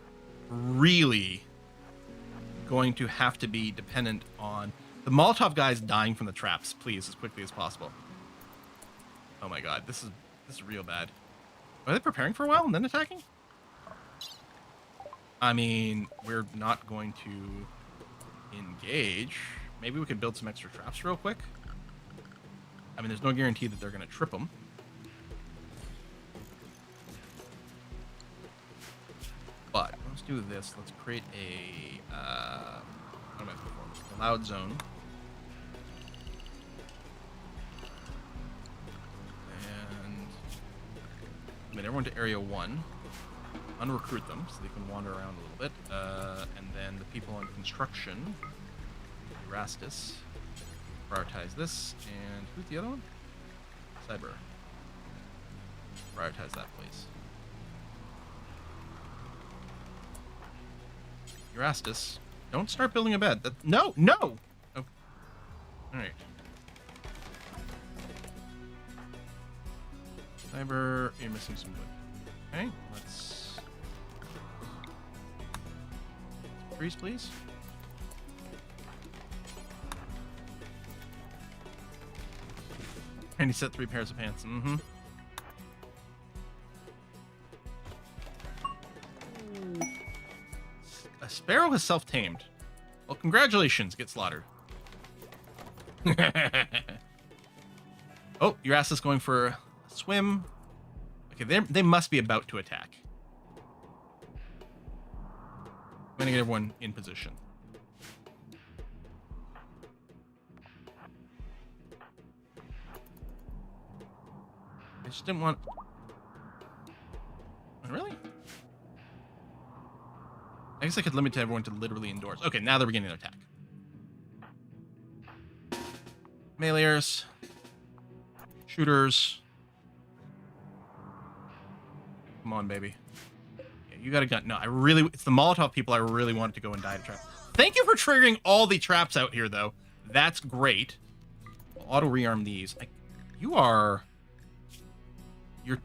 going to have to be dependent on the Molotov guys dying from the traps, please, as quickly as possible. Oh my god, this is real bad. Are they preparing for a while and then attacking? I mean, we're not going to engage. Maybe we could build some extra traps real quick. I mean, there's no guarantee that they're going to trip them. But let's do this. Let's create a what am I looking for? A loud zone. And Commit everyone to Area 1. Unrecruit them so they can wander around a little bit. And then the people on construction. Erastus. Prioritize this. And who's the other one? Cyber. Prioritize that, please. Erastus. Don't start building a bed. No! Oh. Alright. Cyber, you're missing some wood. Okay, let's... Trees, please. And he set 3 pairs of pants. Mm-hmm. A sparrow has self-tamed. Well, congratulations, get slaughtered. Oh, your ass is going for a swim. Okay, they must be about to attack. I'm gonna get everyone in position. I just didn't want... Really? I guess I could limit everyone to literally indoors. Okay, now they're beginning to attack. Meleers. Shooters. Come on, baby. Yeah, you got a gun. No, it's the Molotov people I really wanted to go and die to trap. Thank you for triggering all the traps out here, though. That's great. I'll auto-rearm these. You're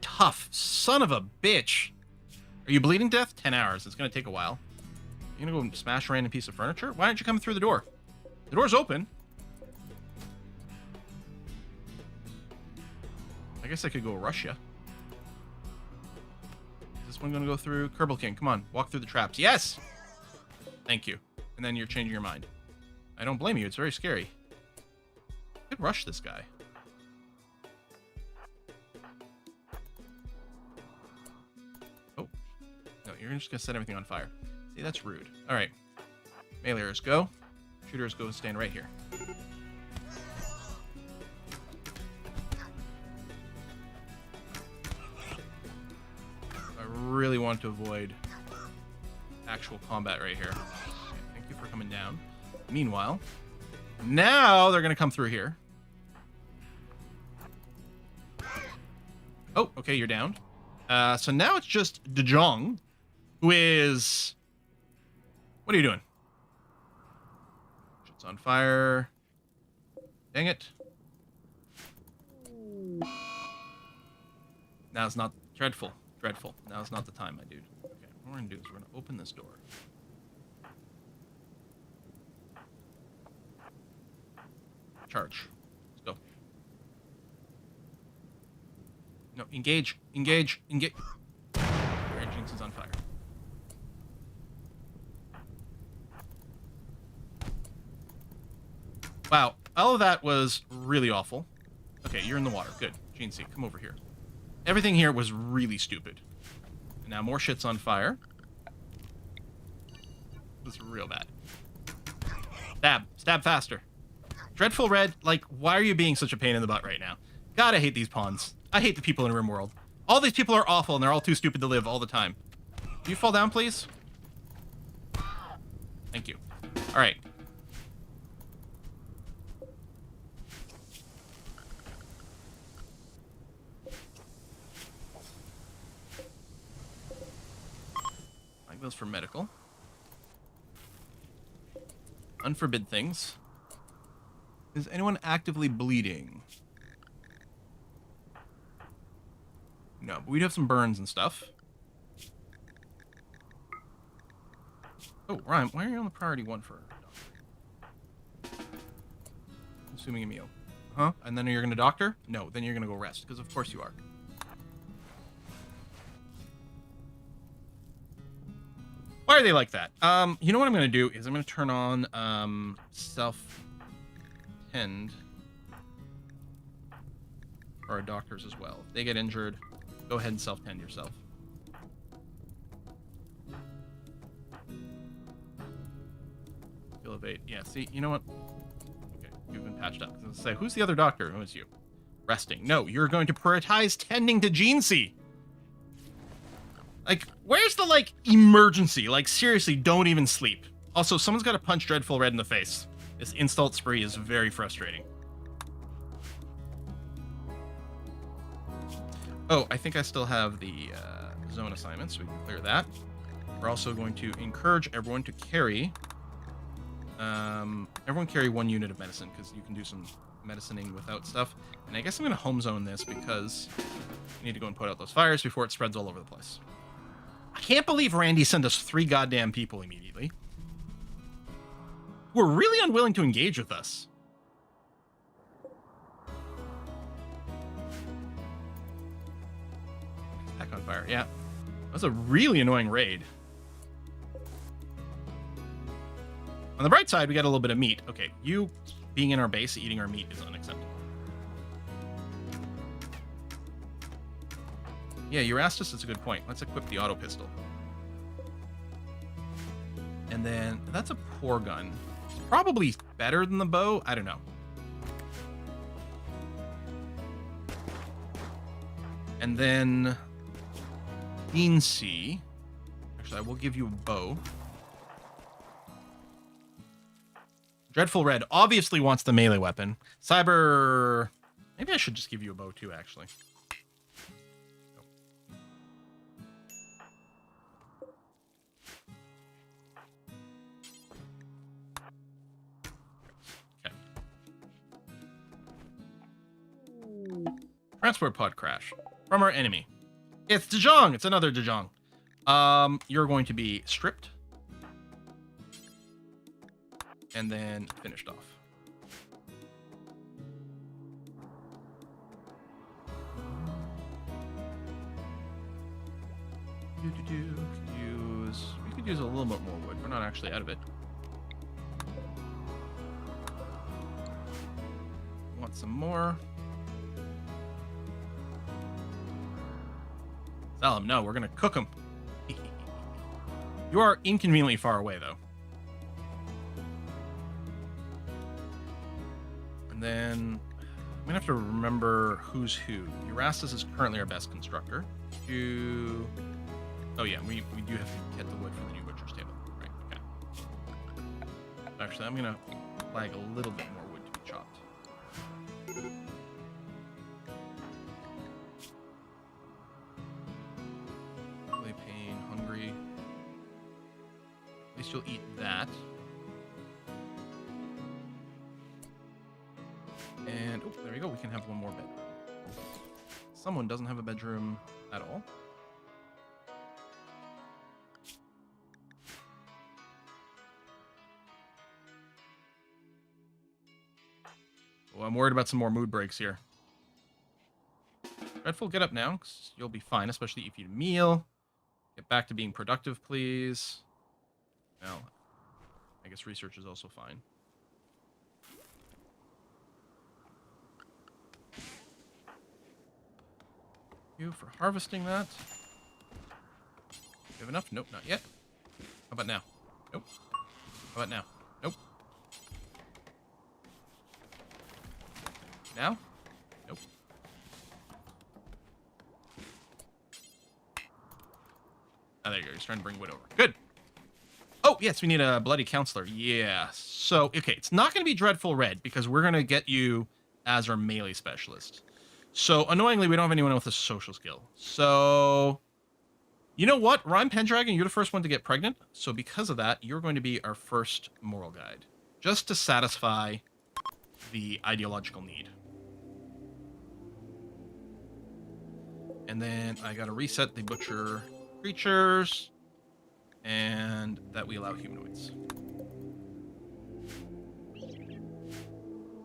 tough. Son of a bitch. Are you bleeding death? 10 hours. It's going to take a while. You're going to go smash a random piece of furniture? Why aren't you coming through the door? The door's open. I guess I could go rush you. Is this one going to go through? Kerbal King, come on. Walk through the traps. Yes! Thank you. And then you're changing your mind. I don't blame you. It's very scary. I could rush this guy. Oh. No, you're just going to set everything on fire. See, that's rude. All right. Meleers, go. Shooters, go stand right here. I really want to avoid actual combat right here. Okay, thank you for coming down. Meanwhile, now they're going to come through here. Oh, okay, you're down. So now it's just De Jong, who is... What are you doing? Shit's on fire. Dang it. Now's not... Dreadful. Dreadful. Now's not the time, my dude. Okay, what we're going to do is we're going to open this door. Charge. Let's go. No, engage. Engage. Engage. Alright, Jinx is on fire. Wow, all of that was really awful. Okay, you're in the water. Good. GNC, come over here. Everything here was really stupid. And now more shit's on fire. This is real bad. Stab. Stab faster. Dreadful Red, like, why are you being such a pain in the butt right now? God, I hate these pawns. I hate the people in RimWorld. All these people are awful, and they're all too stupid to live all the time. Can you fall down, please? Thank you. All right. That goes for medical. Unforbid things. Is anyone actively bleeding? No, but we do have some burns and stuff. Oh, Ryan, why are you on the priority 1 for consuming a meal? Huh? And then you're going to doctor? No, then you're going to go rest, because of course you are. Why are they like that? You know what I'm going to do is I'm going to turn on self-tend for our doctors as well. If they get injured, go ahead and self-tend yourself. Elevate. Yeah, see, you know what? Okay, you've been patched up. I was going to say, who's the other doctor? Oh, it's you. Resting. No, you're going to prioritize tending to GNC. Like, where's the, like, emergency? Like, seriously, don't even sleep. Also, someone's got to punch Dreadful Red in the face. This insult spree is very frustrating. Oh, I think I still have the zone assignment, so we can clear that. We're also going to encourage everyone to carry... everyone carry 1 unit of medicine, because you can do some medicining without stuff. And I guess I'm going to home zone this, because we need to go and put out those fires before it spreads all over the place. I can't believe Randy sent us 3 goddamn people immediately. Who are really unwilling to engage with us. Heck on fire, yeah. That was a really annoying raid. On the bright side, we got a little bit of meat. Okay, you being in our base, eating our meat is unacceptable. Yeah, Erastus is a good point. Let's equip the auto pistol. And then, that's a poor gun. It's probably better than the bow. I don't know. And then, Beansea. Actually, I will give you a bow. Dreadful Red obviously wants the melee weapon. Cyber... Maybe I should just give you a bow too, actually. Okay. Transport pod crash. From our enemy. It's Dejong! It's another Dejong. You're going to be stripped. And then finished off. We could use a little bit more wood. We're not actually out of it. Want some more? Tell him no. We're gonna cook him. You are inconveniently far away, though. And then I'm gonna have to remember who's who. Erastus is currently our best constructor. Oh yeah, we do have to get the wood from the new butcher's table. Right, okay. Actually, I'm gonna flag a little bit more wood to be chopped. Really pain, hungry. At least you'll eat that. And, oh, there we go. We can have one more bedroom. Someone doesn't have a bedroom at all. Well, I'm worried about some more mood breaks here. Dreadful, get up now, 'cause you'll be fine, especially if you eat a meal. Get back to being productive, please. Well, I guess research is also fine. You for harvesting that. You have enough? Nope, not yet. How about now? Nope. How about now? Nope. Now? Nope. Oh, there you go. He's trying to bring wood over. Good. Oh, yes, we need a bloody counselor. Yeah. So, okay, it's not going to be Dreadful Red because we're going to get you as our melee specialist. So, annoyingly, we don't have anyone with a social skill. So, you know what? Rhyme Pendragon, you're the first one to get pregnant. So, because of that, you're going to be our first moral guide. Just to satisfy the ideological need. And then I got to reset the butcher creatures. And that we allow humanoids.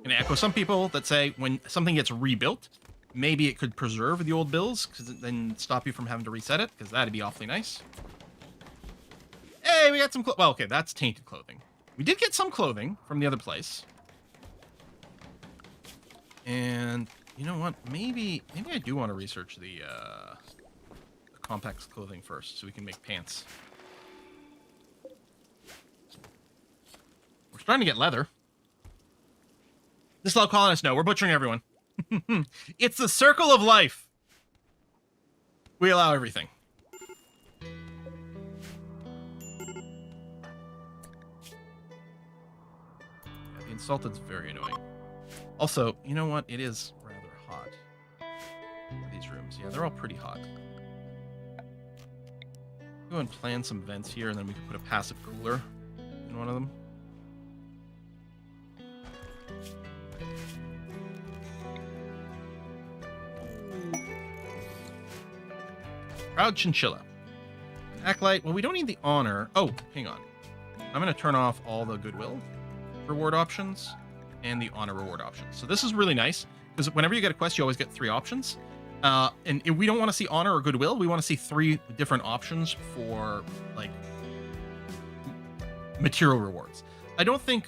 Gonna echo some people that say when something gets rebuilt, maybe it could preserve the old builds, because then stop you from having to reset it, because that'd be awfully nice. Hey, we got some well, okay, that's tainted clothing. We did get some clothing from the other place. And you know what? Maybe I do want to research the complex clothing first, so we can make pants. We're starting to get leather. This is all calling us. No, we're butchering everyone. It's the circle of life. We allow everything. The insulted's very annoying. Also, you know what? It is rather hot. These rooms. Yeah, they're all pretty hot. Go and plan some vents here, and then we can put a passive cooler in one of them. Proud chinchilla. Acolyte. Well, we don't need the honor. Oh, hang on. I'm going to turn off all the goodwill reward options and the honor reward options. So this is really nice because whenever you get a quest, you always get 3 options. And we don't want to see honor or goodwill. We want to see 3 different options for like material rewards. I don't think.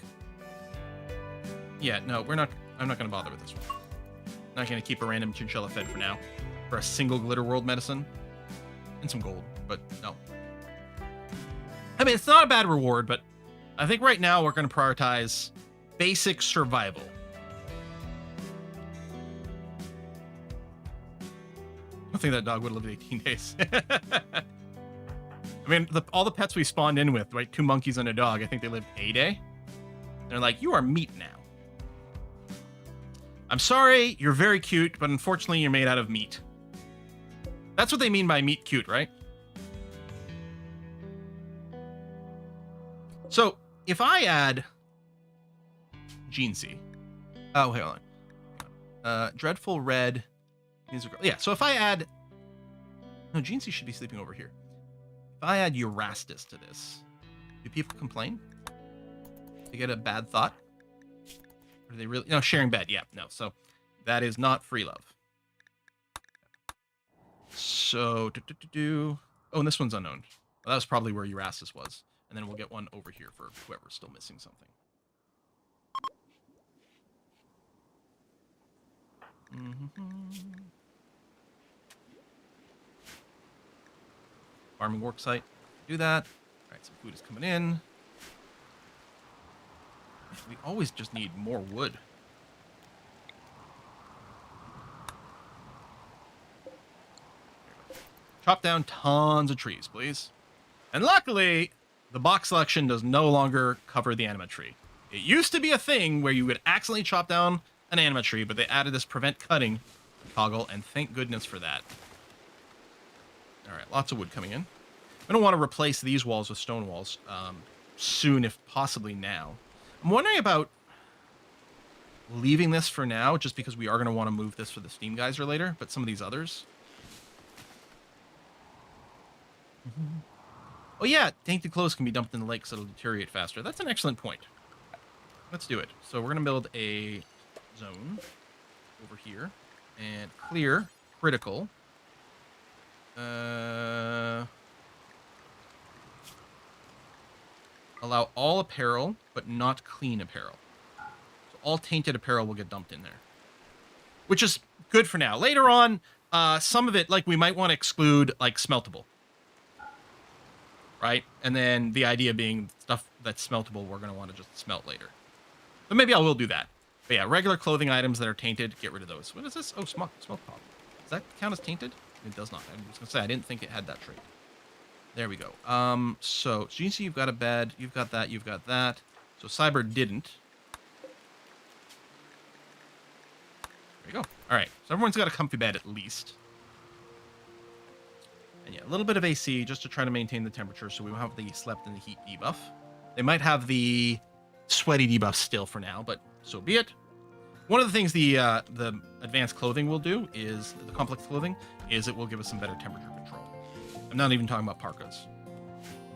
Yeah, no, we're not. I'm not going to bother with this one. Not going to keep a random chinchilla fed for now for a single glitter world medicine and some gold, but no. I mean, it's not a bad reward, but I think right now we're going to prioritize basic survival. I think that dog would have lived 18 days. I mean, all the pets we spawned in with, right? 2 monkeys and a dog, I think they lived a day. They're like, you are meat now. I'm sorry, you're very cute, but unfortunately you're made out of meat. That's what they mean by meat cute, right? So, if I add Jeansy. Oh, hold on. Dreadful Red. Yeah, so if I add... No, Jeansy should be sleeping over here. If I add Eurastus to this, do people complain? They get a bad thought? Or do they really... No, sharing bed. Yeah, no. So, that is not free love. So, oh, and this one's unknown. Well, that was probably where Eurastus was. And then we'll get one over here for whoever's still missing something. Farming worksite. Do that. All right, some food is coming in. We always just need more wood. Chop down tons of trees, please. And luckily, the box selection does no longer cover the anima tree. It used to be a thing where you would accidentally chop down an anima tree, but they added this prevent cutting toggle, and thank goodness for that. All right, lots of wood coming in. I don't want to replace these walls with stone walls soon, if possibly now. I'm wondering about leaving this for now, just because we are going to want to move this for the Steam Geyser later, but some of these others. Oh yeah, tainted clothes can be dumped in the lake so it'll deteriorate faster. That's an excellent point. Let's do it. So we're going to build a zone over here and clear critical. Allow all apparel, but not clean apparel. So all tainted apparel will get dumped in there, which is good for now. Later on, some of it, like we might want to exclude like smeltable. Right? And then the idea being stuff that's smeltable, we're going to want to just smelt later. But maybe I will do that. But yeah, regular clothing items that are tainted, get rid of those. What is this? Oh, smoke pop. Does that count as tainted? It does not. I was going to say, I didn't think it had that trait. There we go. So you see you've got a bed. You've got that. You've got that. So Cyber didn't. There you go. All right. So everyone's got a comfy bed at least. And yeah, a little bit of AC just to try to maintain the temperature so we won't have the slept in the heat debuff. They might have the sweaty debuff still for now, but so be it. One of the things the advanced clothing will do is, the complex clothing, is it will give us some better temperature control. I'm not even talking about parkas.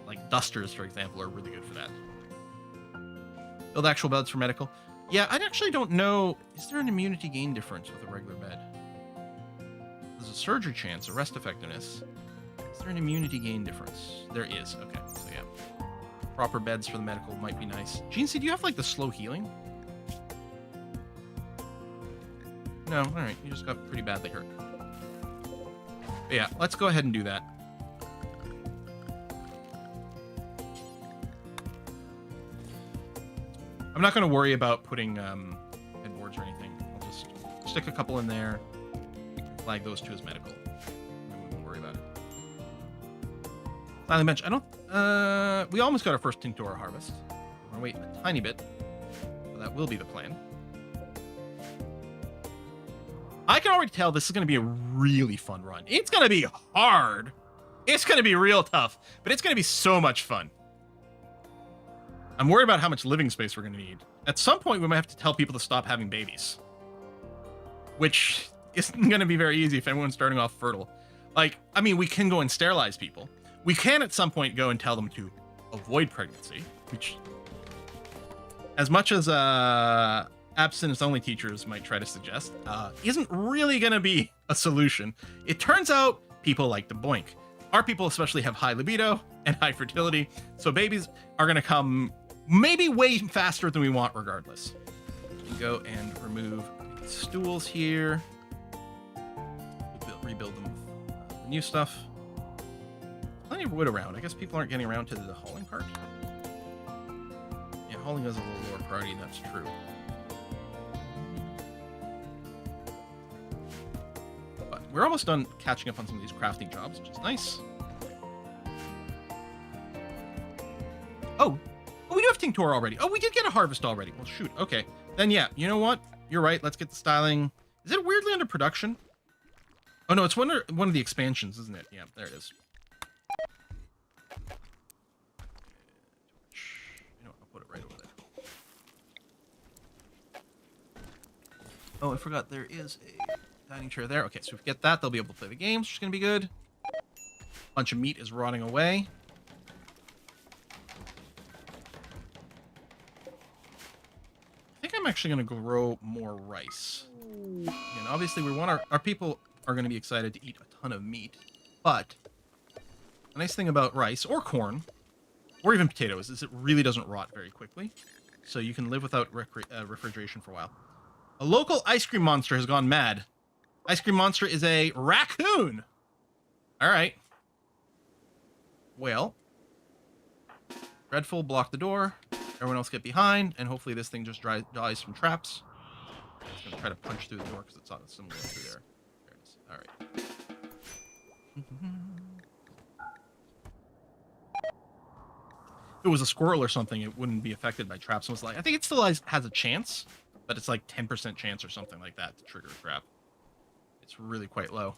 Like dusters, for example, are really good for that. Build actual beds for medical. Yeah, I actually don't know. Is there an immunity gain difference with a regular bed? There's a surgery chance, a rest effectiveness. Is there an immunity gain difference? There is. Okay, so yeah. Proper beds for the medical might be nice. Gene C, do you have like the slow healing? No, alright. You just got pretty badly hurt. But yeah, let's go ahead and do that. I'm not going to worry about putting headboards or anything. I'll just stick a couple in there, flag those two as medical. And we won't worry about it. Finally mentioned, I don't... we almost got our first Tinctor harvest. We're going to wait a tiny bit. So that will be the plan. I can already tell this is going to be a really fun run. It's going to be hard. It's going to be real tough, but it's going to be so much fun. I'm worried about how much living space we're going to need. At some point, we might have to tell people to stop having babies, which isn't going to be very easy if everyone's starting off fertile. Like, I mean, we can go and sterilize people. We can at some point go and tell them to avoid pregnancy, which, as much as abstinence-only teachers might try to suggest, isn't really going to be a solution. It turns out people like to boink. Our people especially have high libido and high fertility, so babies are going to come maybe way faster than we want regardless. Go and remove these stools here. Rebuild them with the new stuff. Plenty of wood around. I guess people aren't getting around to the hauling part. Yeah, hauling is a little lower priority, that's true. But we're almost done catching up on some of these crafting jobs, which is nice. Oh, we do have Tinctor already. Oh, we did get a harvest already. Well, shoot. Okay. Then, yeah, you know what? You're right. Let's get the styling. Is it weirdly under production? Oh, no, it's one of the expansions, isn't it? Yeah, there it is. You know what? I'll put it right over there. Oh, I forgot there is a dining chair there. Okay, so if we get that, they'll be able to play the games, which is going to be good. Bunch of meat is rotting away. I think I'm actually going to grow more rice. And obviously, we want our people are going to be excited to eat a ton of meat. But the nice thing about rice or corn, or even potatoes, is it really doesn't rot very quickly. So you can live without refrigeration for a while. A local ice cream monster has gone mad. Ice cream monster is a raccoon. All right. Well, Dreadful, block the door. Everyone else get behind, and hopefully this thing just dies from traps. I'm just gonna try to punch through the door because it's not similar through there. There it is. All right. If it was a squirrel or something, it wouldn't be affected by traps. So it's like, I think it still has a chance, but it's like 10% chance or something like that to trigger a trap. It's really quite low.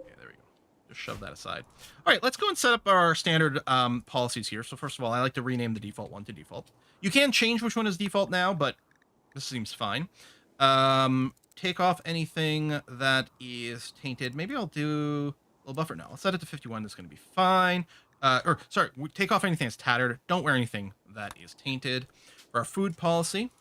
Okay, there we go. Just shove that aside. All right, let's go and set up our standard policies here. So first of all, I like to rename the default one to default. You can change which one is default now, but this seems fine. Take off anything that is tainted. Maybe I'll do a little buffer. No, I'll set it to 51. That's going to be fine. Or sorry, take off anything that's tattered. Don't wear anything that is tainted. For our food policy,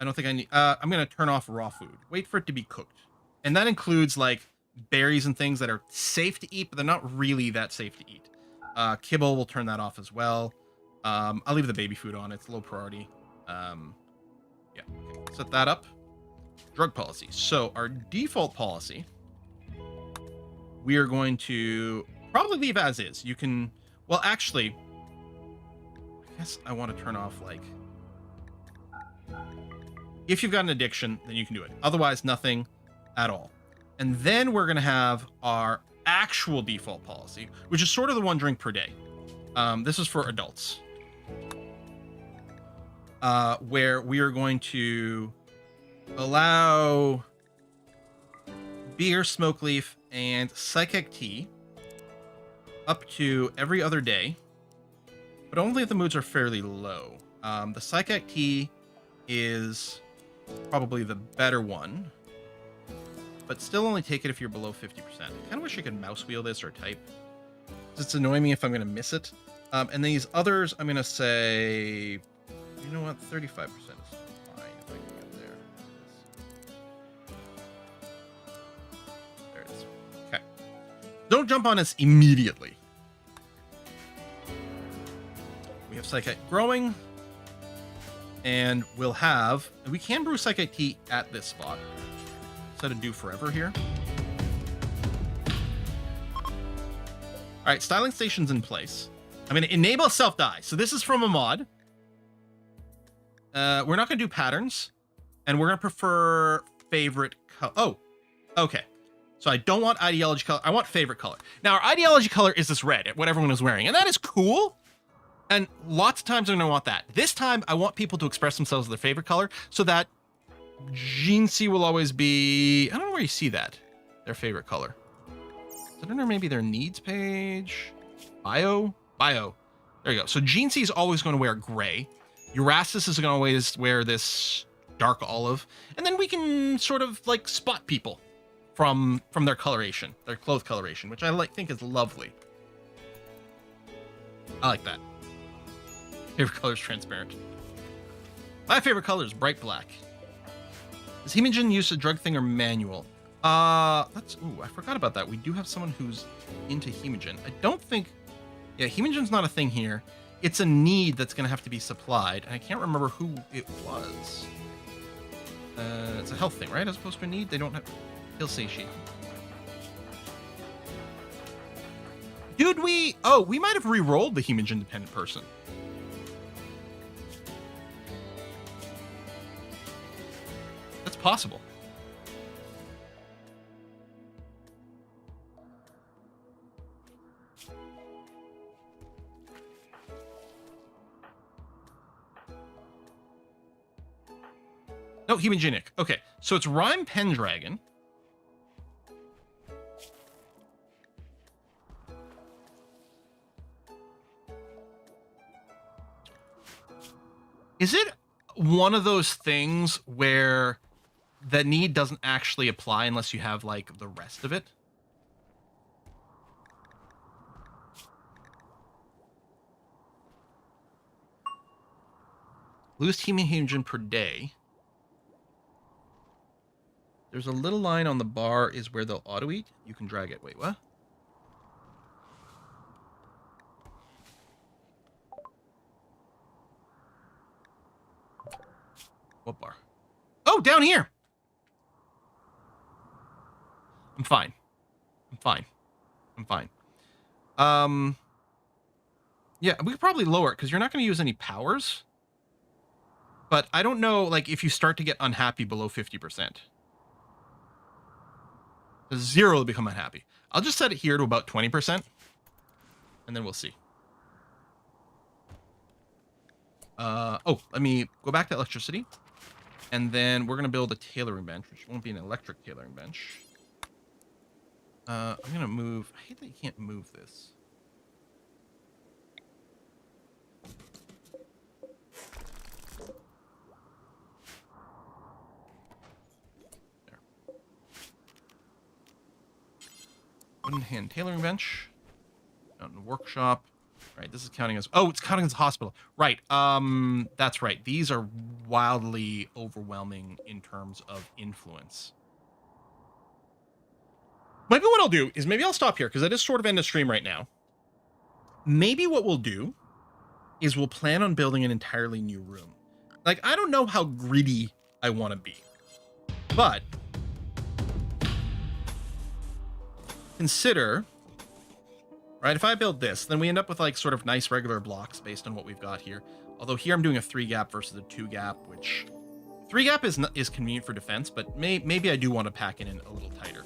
I don't think I need. I'm going to turn off raw food. Wait for it to be cooked, and that includes like berries and things that are safe to eat, but they're not really that safe to eat. Kibble, will turn that off as well. I'll leave the baby food on. It's low priority. Yeah, okay. Set that up. Drug policy. So our default policy, we are going to probably leave as is. You can, well, actually, I guess I want to turn off like, if you've got an addiction, then you can do it. Otherwise, nothing at all. And then we're going to have our actual default policy, which is sort of the 1 drink per day. This is for adults. Where we are going to allow beer, smoke leaf, and psychic tea up to every other day, but only if the moods are fairly low. The psychic tea is probably the better one, but still only take it if you're below 50%. I kind of wish I could mouse wheel this or type. It's annoying me if I'm going to miss it. And these others, I'm going to say, you know what, 35% is fine if I can get there. There it is. Okay. Don't jump on us immediately. We have Psychic growing. And we'll have, we can brew Psychic tea at this spot. Instead of do forever here. All right, styling station's in place. I'm going to enable self-dye. So this is from a mod. We're not going to do patterns. And we're going to prefer favorite color. Oh, okay. So I don't want ideology color. I want favorite color. Now, our ideology color is this red, what everyone is wearing. And that is cool. And lots of times I'm going to want that. This time, I want people to express themselves with their favorite color so that Jeansy will always be... I don't know where you see that. Their favorite color. I don't know, maybe their needs page. Bio. There you go. So Jeansy is always going to wear gray. Erastus is going to always wear this dark olive. And then we can sort of like spot people from their coloration, their clothes coloration, which I think is lovely. I like that. Favorite color is transparent. My favorite color is bright black. Is Hemogen used a drug thing or manual? Ooh, I forgot about that. We do have someone who's into Hemogen. I don't think, yeah, Hemogen's not a thing here. It's a need that's going to have to be supplied, and I can't remember who it was. It's a health thing, right? As opposed to a need, they don't have. He'll satiate. Dude, we might have re-rolled the Hemogen dependent person. That's possible. No, Hemogenic. Okay, so it's Rhyme Pendragon. Is it one of those things where the need doesn't actually apply unless you have, like, the rest of it? Lose Hemogen per day. There's a little line on the bar is where they'll auto-eat. You can drag it. Wait, what? What bar? Oh, down here! I'm fine. Yeah, we could probably lower it, because you're not going to use any powers. But I don't know, like, if you start to get unhappy below 50%. 0 will become unhappy. I'll just set it here to about 20%, and then we'll see. Let me go back to electricity, and then we're going to build a tailoring bench, which won't be an electric tailoring bench. I'm going to move... I hate that you can't move this. Wooden hand tailoring bench. Out in the workshop. Right, this is counting as... Oh, it's counting as a hospital. Right, that's right. These are wildly overwhelming in terms of influence. Maybe what I'll do is maybe I'll stop here, because that is sort of end of stream right now. Maybe what we'll do is we'll plan on building an entirely new room. Like, I don't know how greedy I want to be, but... consider, right, if I build this, then we end up with like sort of nice regular blocks based on what we've got here. Although here I'm doing a 3 gap versus a 2 gap, which 3 gap is convenient for defense, but maybe I do want to pack it in a little tighter,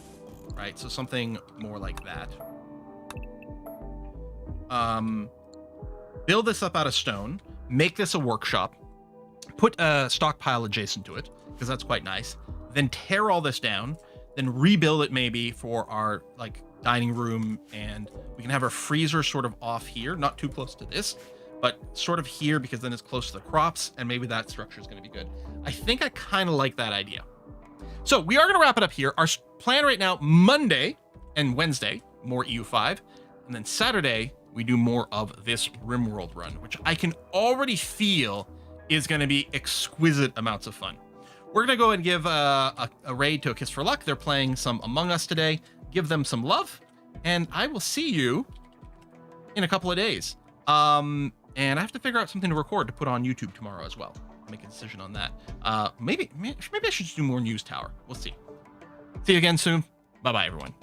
right? So something more like that. Build this up out of stone, make this a workshop, put a stockpile adjacent to it, because that's quite nice. Then tear all this down, then rebuild it maybe for our like dining room, and we can have our freezer sort of off here, not too close to this, but sort of here, because then it's close to the crops, and maybe that structure is going to be good. I think I kind of like that idea. So we are going to wrap it up here. Our plan right now, Monday and Wednesday, more EU5, and then Saturday, we do more of this RimWorld run, which I can already feel is going to be exquisite amounts of fun. We're going to go and give a raid to A Kiss for Luck. They're playing some Among Us today. Give them some love, and I will see you in a couple of days. And I have to figure out something to record to put on YouTube tomorrow as well. I'll make a decision on that. Maybe I should do more News Tower. We'll see. See you again soon. Bye-bye, everyone.